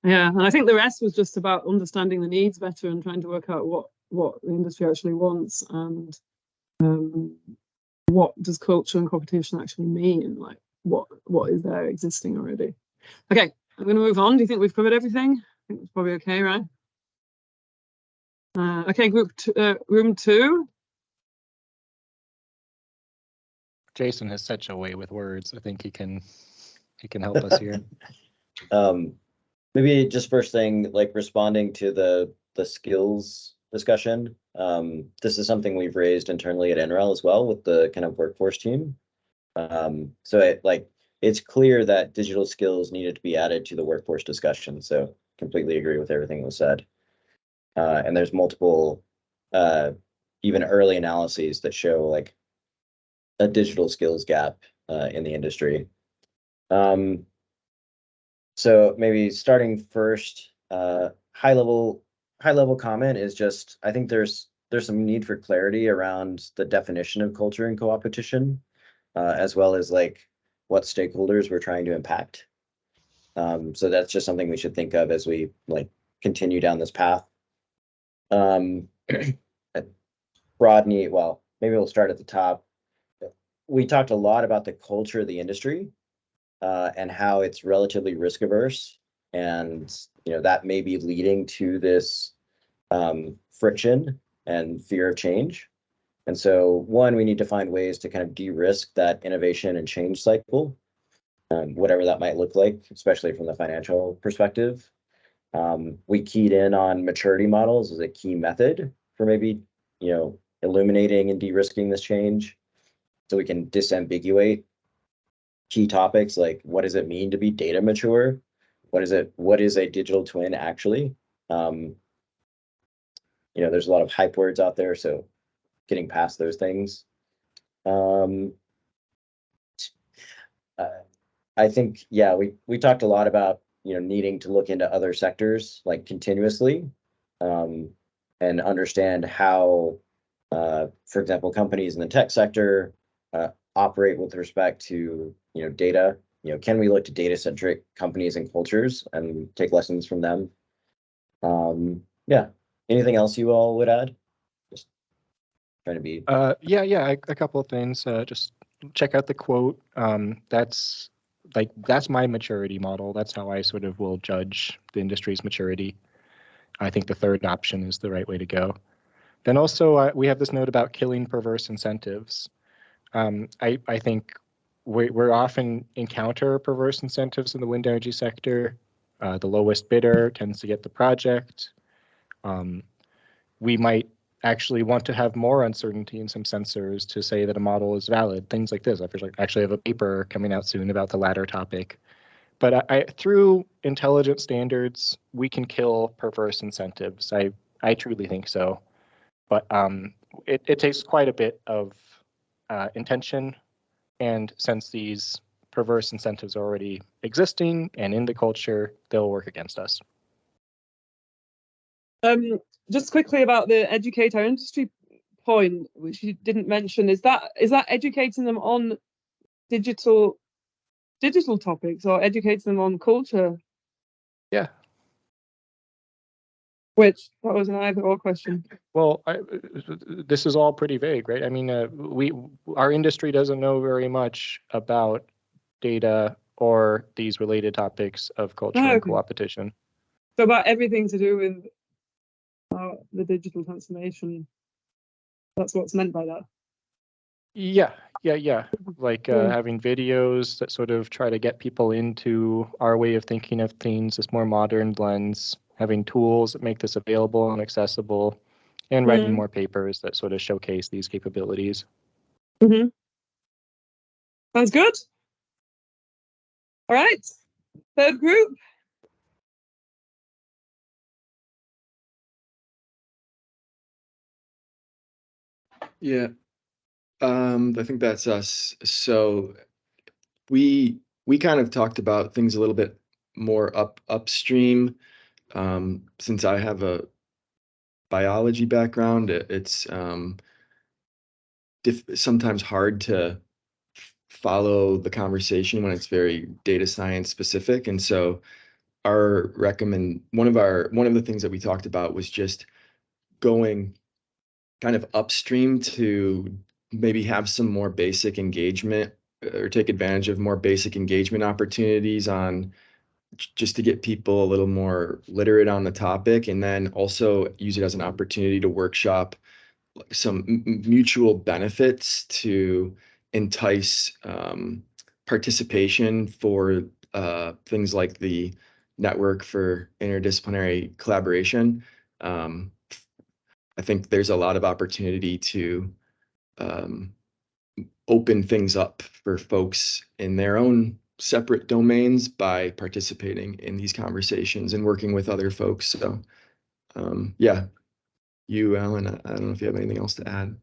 Yeah, and I think the rest was just about understanding the needs better and trying to work out what the industry actually wants and what does culture and competition actually mean, like what is there existing already. Okay, I'm going to move on. Do you think we've covered everything? I think it's probably okay, right? Okay, room 2. Jason has such a way with words. I think he can help us here. Maybe just first thing, like responding to the skills discussion. This is something we've raised internally at NREL as well with the kind of workforce team. So it's clear that digital skills needed to be added to the workforce discussion. So completely agree with everything that was said. And there's multiple, even early analyses that show like a digital skills gap in the industry. So maybe starting first, high level comment is just, I think there's some need for clarity around the definition of culture and coopetition, as well as like what stakeholders we're trying to impact. So that's just something we should think of as we like continue down this path. Rodney, well, maybe we'll start at the top. We talked a lot about the culture of the industry and how it's relatively risk averse, and that may be leading to this friction and fear of change. And so, one, we need to find ways to kind of de-risk that innovation and change cycle, whatever that might look like, especially from the financial perspective. We keyed in on maturity models as a key method for maybe illuminating and de-risking this change, so we can disambiguate key topics like what does it mean to be data mature? What is a digital twin actually? There's a lot of hype words out there, so getting past those things. I think, yeah, we talked a lot about needing to look into other sectors like continuously, and understand how, for example, companies in the tech sector operate with respect to data. Can we look to data-centric companies and cultures and take lessons from them? Yeah. Anything else you all would add? Just trying to be. Yeah. A couple of things. Just check out the quote. That's my maturity model. That's how I sort of will judge the industry's maturity. I think the third option is the right way to go. Then also we have this note about killing perverse incentives. I think we're often encounter perverse incentives in the wind energy sector. The lowest bidder tends to get the project. We might actually want to have more uncertainty in some sensors to say that a model is valid, things like this. I actually have a paper coming out soon about the latter topic. But through intelligent standards, we can kill perverse incentives. I truly think so. But it takes quite a bit of intention. And since these perverse incentives are already existing and in the culture, they'll work against us. Just quickly about the educate our industry point, which you didn't mention, is that educating them on digital topics or educating them on culture? Yeah. Which that was an either-or question. Well, this is all pretty vague, right? I mean, our industry doesn't know very much about data or these related topics of culture and coopetition. So about everything to do with the digital transformation. That's what's meant by that. Yeah. Like having videos that sort of try to get people into our way of thinking of things, this more modern lens, having tools that make this available and accessible, and writing more papers that sort of showcase these capabilities. Mm-hmm. Sounds good. All right, third group. Yeah, I think that's us. So we kind of talked about things a little bit more upstream. Since I have a biology background, it's sometimes hard to follow the conversation when it's very data science specific. And so one of the things that we talked about was just going kind of upstream to maybe have some more basic engagement or take advantage of more basic engagement opportunities on just to get people a little more literate on the topic, and then also use it as an opportunity to workshop some mutual benefits to entice participation for things like the network for interdisciplinary collaboration. I think there's a lot of opportunity to open things up for folks in their own separate domains by participating in these conversations and working with other folks. So yeah, you, Alan, I don't know if you have anything else to add.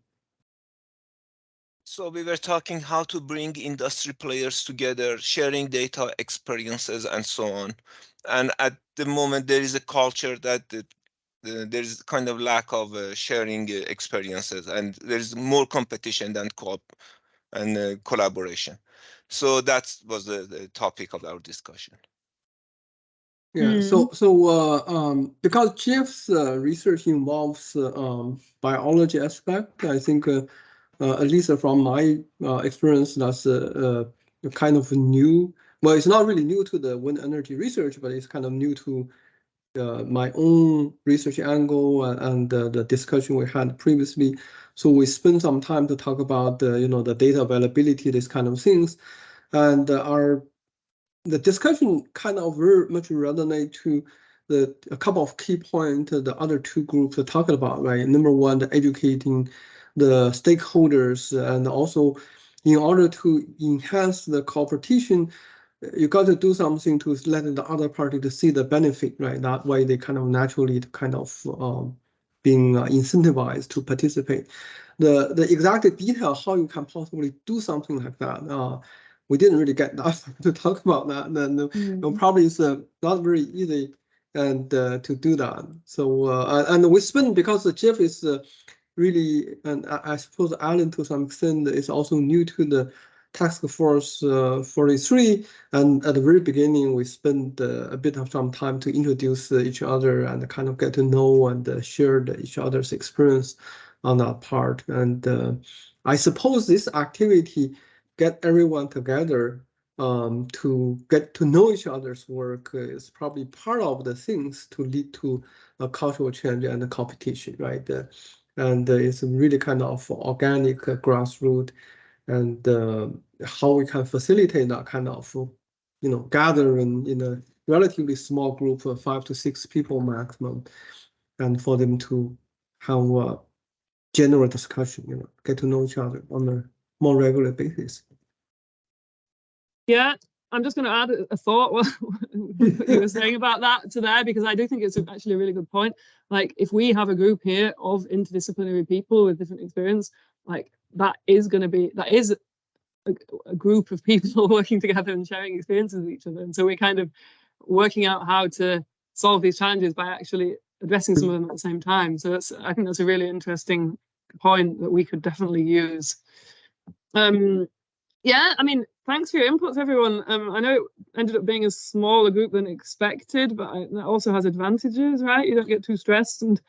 So we were talking how to bring industry players together, sharing data, experiences, and so on. And at the moment, there is a culture that there is kind of lack of sharing experiences, and there is more competition than co-op and collaboration. So that was the topic of our discussion. Yeah, so because Jeff's research involves biology aspect, I think at least from my experience, that's kind of new. Well, it's not really new to the wind energy research, but it's kind of new to my own research angle and the discussion we had previously. So we spent some time to talk about the data availability, these kind of things, and the discussion kind of very much resonate to a couple of key points the other two groups are talking about, right? Number one, the educating the stakeholders, and also in order to enhance the cooperation, you got to do something to let the other party to see the benefit, right? That way they kind of naturally kind of being incentivized to participate. The exact detail how you can possibly do something like that, we didn't really get that to talk about that. Then probably it's not very easy and to do that. So and we spend, because Jeff is really, and I suppose Alan to some extent is also new to the Task Force 43, and at the very beginning we spent a bit of some time to introduce each other and kind of get to know and share each other's experience on that part. And I suppose this activity get everyone together to get to know each other's work is probably part of the things to lead to a cultural change and a competition, right? And it's really kind of organic grassroots, and how we can facilitate that kind of gathering in a relatively small group of 5 to 6 people maximum, and for them to have a general discussion, get to know each other on a more regular basis. Yeah, I'm just going to add a thought what you were saying about that to there, because I do think it's actually a really good point. Like, if we have a group here of interdisciplinary people with different experience, like that is a group of people working together and sharing experiences with each other. And so we're kind of working out how to solve these challenges by actually addressing some of them at the same time. So I think that's a really interesting point that we could definitely use. Yeah, I mean, thanks for your inputs, everyone. I know it ended up being a smaller group than expected, but that also has advantages, right? You don't get too stressed and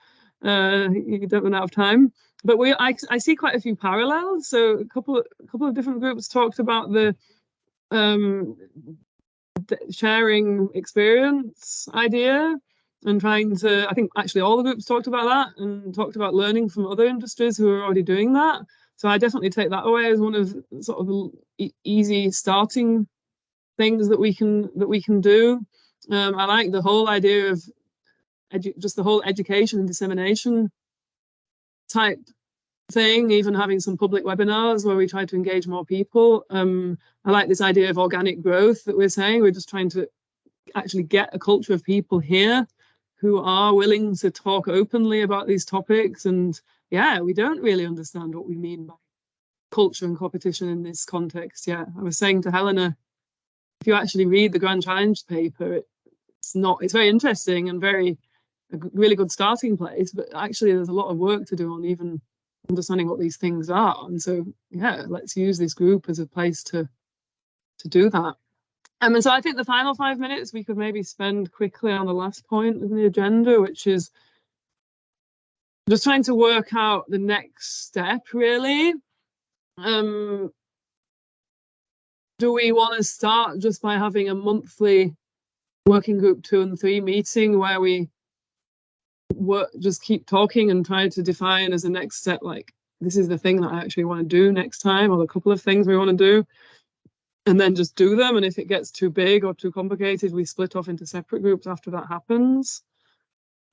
you don't run out of time. But I see quite a few parallels. So a couple of different groups talked about the sharing experience idea and trying to, I think actually all the groups talked about that and talked about learning from other industries who are already doing that. So I definitely take that away as one of sort of the easy starting things that we can do. I like the whole idea of just the whole education and dissemination type thing, even having some public webinars where we try to engage more people. I like this idea of organic growth that we're saying. We're just trying to actually get a culture of people here who are willing to talk openly about these topics. And yeah, we don't really understand what we mean by culture and competition in this context yet. I was saying to Helena, if you actually read the Grand Challenge paper, it's very interesting and a really good starting place, but actually there's a lot of work to do on even understanding what these things are. And so yeah, let's use this group as a place to do that. And so I think the final 5 minutes we could maybe spend quickly on the last point of the agenda, which is just trying to work out the next step, really. Do we want to start just by having a monthly working group 2 and 3 meeting where we just keep talking and try to define as a next step, like, this is the thing that I actually want to do next time, or a couple of things we want to do, and then just do them. And if it gets too big or too complicated, we split off into separate groups after that happens.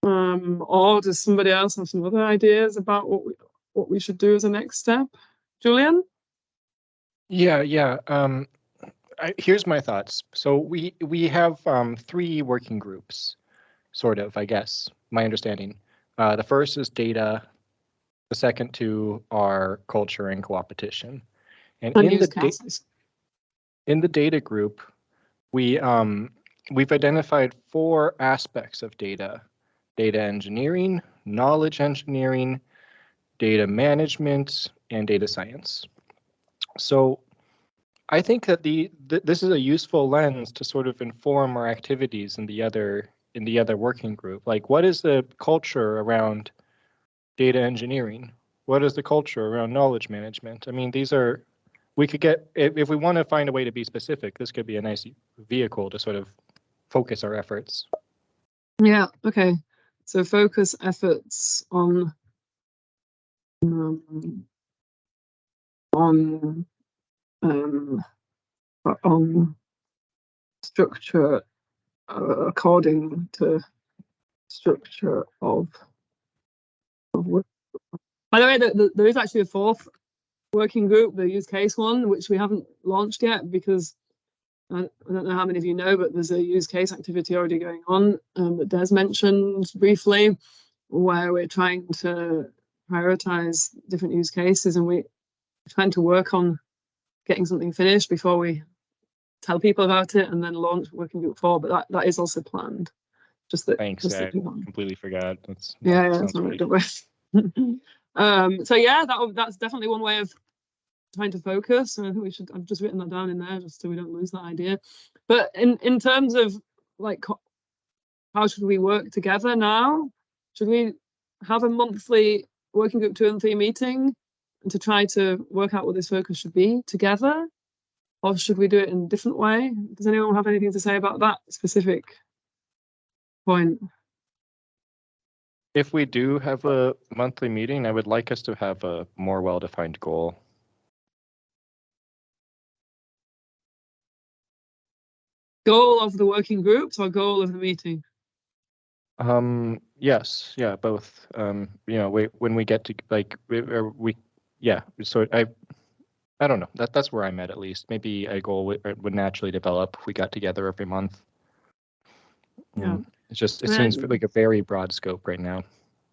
Or does somebody else have some other ideas about what we should do as a next step? Julian? Yeah. here's my thoughts. So we have 3 working groups, sort of, I guess, my understanding. The first is data. The second 2 are culture and coopetition. And in the data group, we've identified 4 aspects of data: data engineering, knowledge engineering, data management, and data science. So I think that this is a useful lens to sort of inform our activities in the other working group. Like, what is the culture around data engineering? What is the culture around knowledge management? I mean, we could get, if we want to find a way to be specific, this could be a nice vehicle to sort of focus our efforts. Yeah, okay. So focus efforts on structure according to structure of work. By the way, there is actually a 4th working group, the use case one, which we haven't launched yet because I don't know how many of you know, but there's a use case activity already going on that Des mentioned briefly, where we're trying to prioritize different use cases, and we're trying to work on getting something finished before we tell people about it and then launch working group 4. But that is also planned. Just that. Thanks. I completely forgot. That's that's not right. Don't worry. So yeah, that's definitely one way of trying to focus. And I think I've just written that down in there just so we don't lose that idea. But in terms of like, how should we work together now? Should we have a monthly working group 2 and 3 meeting to try to work out what this focus should be together? Or should we do it in a different way? Does anyone have anything to say about that specific point? If we do have a monthly meeting, I would like us to have a more well-defined goal. Goal of the working groups or goal of the meeting? Yes, yeah, both. You know, when we get to like so I don't know. That's where I'm at least. Maybe a goal would naturally develop if we got together every month. Yeah. It seems like a very broad scope right now.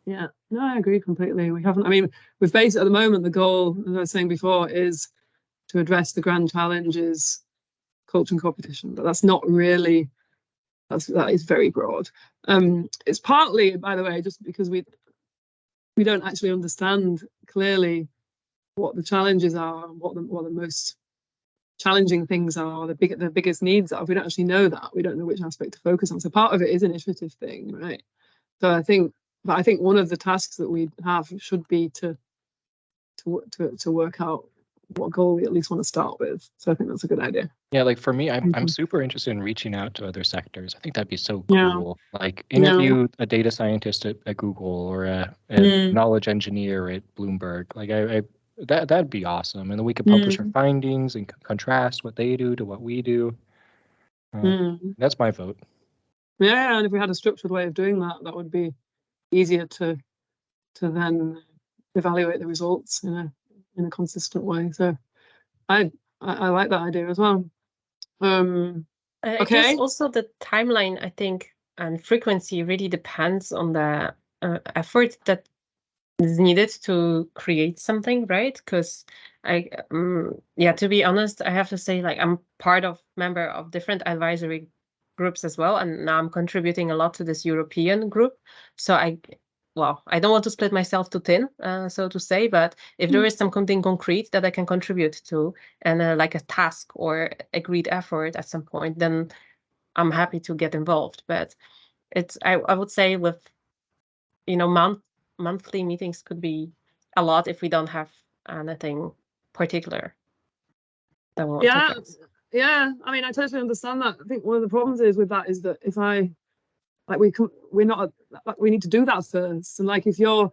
Yeah, no, I agree completely. We haven't, I mean, we've based at the moment, the goal, as I was saying before, is to address the grand challenges, culture and competition, but that's not really, that is very broad. It's partly, by the way, just because we don't actually understand clearly what the challenges are, what the most challenging things are, the biggest needs are. We don't actually know that. We don't know which aspect to focus on. So part of it is an initiative thing, right? So I think one of the tasks that we have should be to work out what goal we at least want to start with. So I think that's a good idea. Yeah, like for me, I'm super interested in reaching out to other sectors. I think that'd be so cool. Like interview a data scientist at Google or a knowledge engineer at Bloomberg. Like that'd be awesome. And then we could publish our findings and contrast what they do to what we do. That's my vote. Yeah, and if we had a structured way of doing that, that would be easier to then evaluate the results in a consistent way. So I like that idea as well. I guess also the timeline, I think, and frequency really depends on the effort that is needed to create something, right? Because to be honest, I have to say, like, I'm member of different advisory groups as well, and now I'm contributing a lot to this European group. So I don't want to split myself too thin, so to say, but if there is something concrete that I can contribute to, and like a task or agreed effort at some point, then I'm happy to get involved. But I would say with, monthly meetings could be a lot if we don't have anything particular. Yeah. I mean, I totally understand that. I think one of the problems with that is that if we need to do that first. And like, if you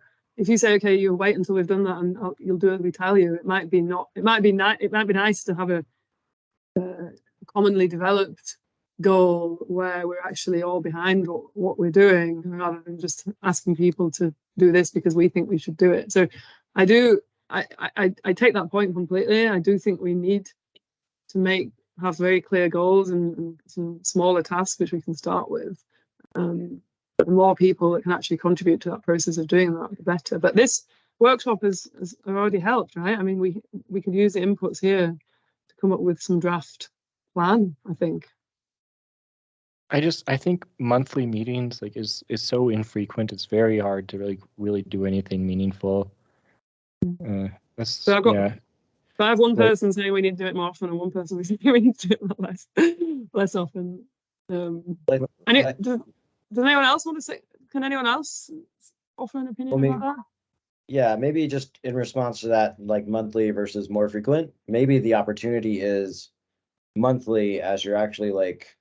say, okay, you'll wait until we've done that and you'll do as we tell you, it might be nice to have a commonly developed goal where we're actually all behind what we're doing, rather than just asking people to do this because we think we should do it. So I take that point completely. I do think we need to make have very clear goals and some smaller tasks which we can start with. The more people that can actually contribute to that process of doing that, the better. But this workshop has already helped, right? I mean, we could use the inputs here to come up with some draft plan, I think. I think monthly meetings like is so infrequent. It's very hard to really do anything meaningful. So I have one person saying we need to do it more often, and one person saying we need to do it less often. Does anyone else want to say? Can anyone else offer an opinion about that? Yeah, maybe just in response to that, like monthly versus more frequent, maybe the opportunity is monthly as you're actually like,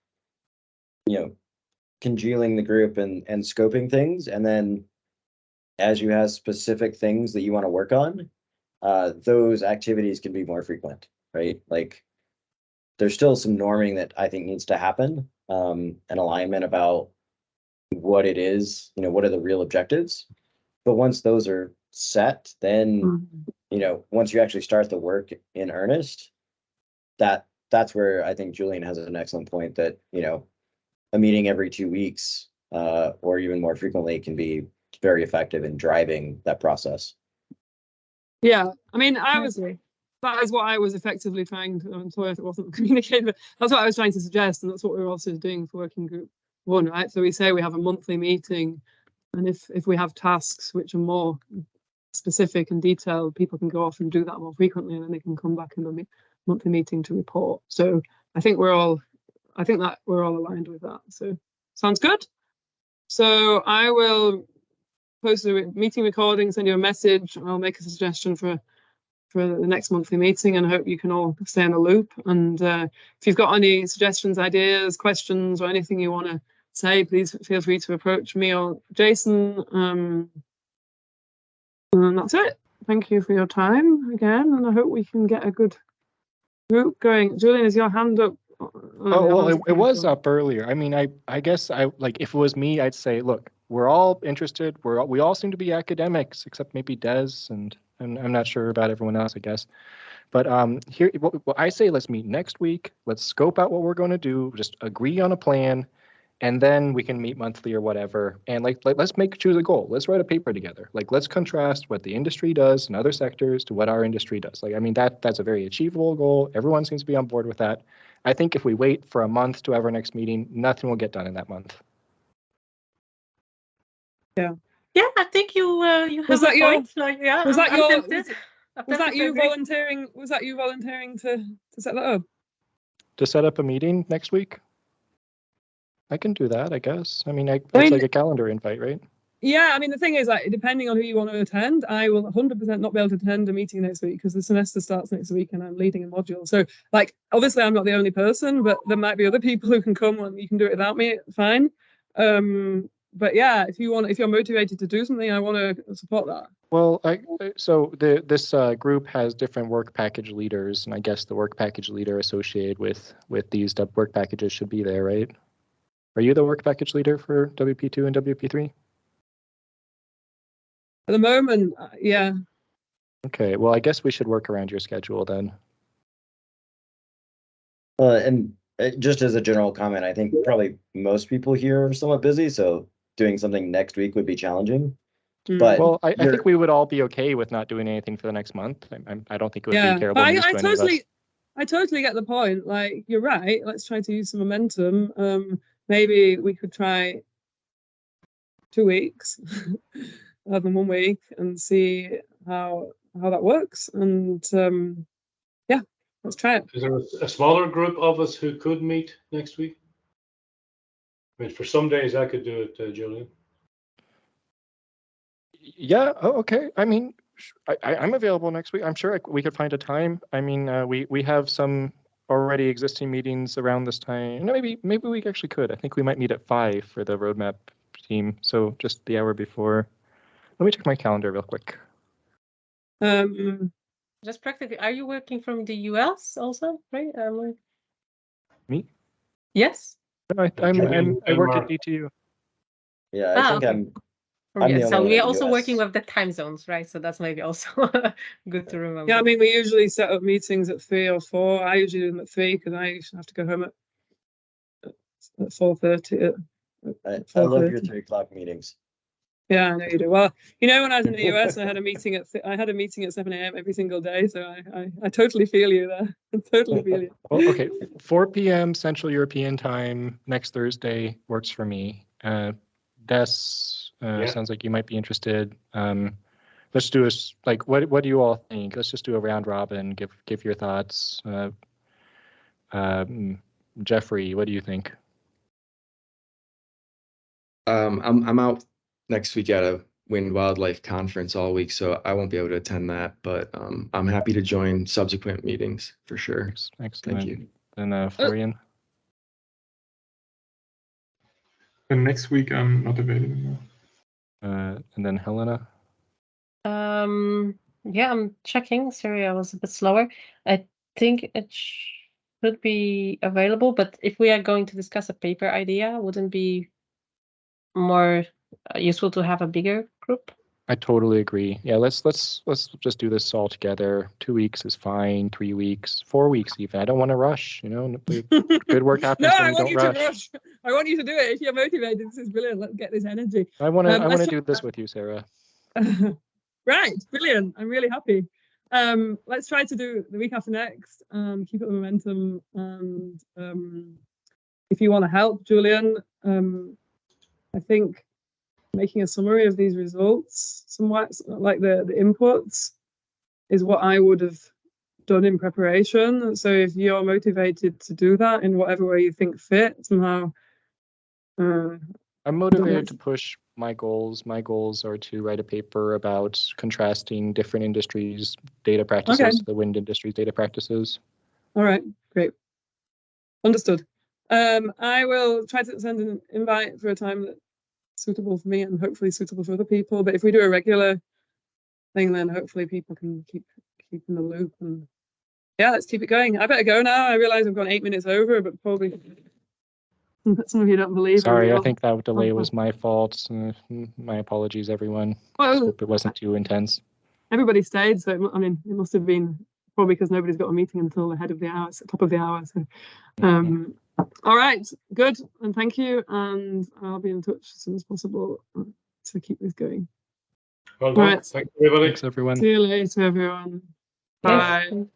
congealing the group and scoping things. And then as you have specific things that you want to work on, those activities can be more frequent, right? Like there's still some norming that I think needs to happen, and alignment about what it is, what are the real objectives. But once those are set, then, once you actually start the work in earnest, that's where I think Julian has an excellent point that, a meeting every 2 weeks, or even more frequently can be very effective in driving that process. Yeah, I mean, that is what I was effectively trying to, I'm sorry if it wasn't communicated, but that's what I was trying to suggest, and that's what we're also doing for Working Group 1, right? So we say we have a monthly meeting, and if we have tasks which are more specific and detailed, people can go off and do that more frequently, and then they can come back in the monthly meeting to report. So I think that we're all aligned with that. So sounds good. So I will post a meeting recording, send you a message. I'll make a suggestion for the next monthly meeting, and I hope you can all stay in the loop. And if you've got any suggestions, ideas, questions, or anything you want to say, please feel free to approach me or Jason. And that's it. Thank you for your time again, and I hope we can get a good group going. Julian, is your hand up? It was up earlier. I mean, I guess like if it was me, I'd say, look, we're all interested. We all seem to be academics, except maybe Des, and I'm not sure about everyone else, I guess. But here, what I say, let's meet next week. Let's scope out what we're going to do. Just agree on a plan, and then we can meet monthly or whatever. And let's choose a goal. Let's write a paper together. Like let's contrast what the industry does in other sectors to what our industry does. Like I mean that's a very achievable goal. Everyone seems to be on board with that. I think if we wait for a month to have our next meeting, nothing will get done in that month. Yeah, I think you have a point. Was that you volunteering? Was that you volunteering to set that up? To set up a meeting next week? I can do that, I guess. I mean, it's like a calendar invite, right? Yeah, I mean, the thing is, like, depending on who you want to attend, I will 100% not be able to attend a meeting next week because the semester starts next week and I'm leading a module. So, like, obviously, I'm not the only person, but there might be other people who can come and you can do it without me. Fine. But yeah, if you're motivated to do something, I want to support that. Well, so this group has different work package leaders, and I guess the work package leader associated with these work packages should be there, right? Are you the work package leader for WP2 and WP3? At the moment, yeah. Okay, well, I guess we should work around your schedule then. And just as a general comment, I think probably most people here are somewhat busy, so doing something next week would be challenging. But well, I think we would all be okay with not doing anything for the next month. I don't think it would be terrible news to any of us. I totally get the point. Like, you're right. Let's try to use some momentum. Maybe we could try 2 weeks rather than 1 week and see how that works. And yeah, let's try it. Is there a smaller group of us who could meet next week? I mean, for some days I could do it, Julian. Yeah. Oh, okay. I mean, I'm available next week. I'm sure we could find a time. I mean, we have some already existing meetings around this time. No, maybe we actually could. I think we might meet at 5 for the roadmap team. So just the hour before. Let me check my calendar real quick. Just practically, are you working from the US also, right? Me? Yes. No, I work at DTU. Yeah, I think I'm the Yes, so only one we're in the also working US. with the time zones, right? So that's maybe also good to remember. Yeah, I mean, we usually set up meetings at 3 or 4. I usually do them at 3 because I usually have to go home at 4:30. I love your 3 o'clock meetings. Yeah, I know you do. Well, you know, when I was in the US, I had a meeting at 7 a.m. every single day. So I totally feel you there. I totally feel you. Well, okay, 4 p.m. Central European time next Thursday works for me. Des, sounds like you might be interested. Let's do like what do you all think? Let's just do a round robin. Give your thoughts. Jeffrey, what do you think? I'm out next week at a Wind Wildlife conference all week, so I won't be able to attend that, but I'm happy to join subsequent meetings for sure. Excellent. Thank you. Then Florian? And next week I'm not available now. And then Helena? Yeah, I'm checking. Sorry, I was a bit slower. I think it should be available, but if we are going to discuss a paper idea, wouldn't be more useful to have a bigger group? I totally agree. Yeah, let's just do this all together. 2 weeks is fine. 3 weeks, 4 weeks even. I don't want to rush. You know, good work happens No, when I we want don't you rush. to rush. I want you to do it. If you're motivated, this is brilliant. Let's get this energy. I want to do this with you, Sarah. Right, brilliant. I'm really happy. Let's try to do the week after next. Keep up the momentum, and if you want to help, Julian, I think making a summary of these results, somewhat like the inputs, is what I would have done in preparation. So if you're motivated to do that in whatever way you think fit, somehow. I'm motivated to push my goals. My goals are to write a paper about contrasting different industries' data practices, the wind industry's data practices. All right, great. Understood. I will try to send an invite for a time that's suitable for me and hopefully suitable for other people. But if we do a regular thing, then hopefully people can keep in the loop. And yeah, let's keep it going. I better go now. I realize I've gone 8 minutes over, but probably some of you don't believe. Sorry, I think that delay was my fault. My apologies, everyone. Well, hope it wasn't too intense. Everybody stayed, so I mean, it must have been probably because nobody's got a meeting until the top of the hour. So, all right, good, and thank you, and I'll be in touch as soon as possible to keep this going. Well done. Right. Thanks, everybody. Thanks, everyone. See you later, everyone. Yes. Bye.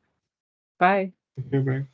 Bye. Thank you, bye.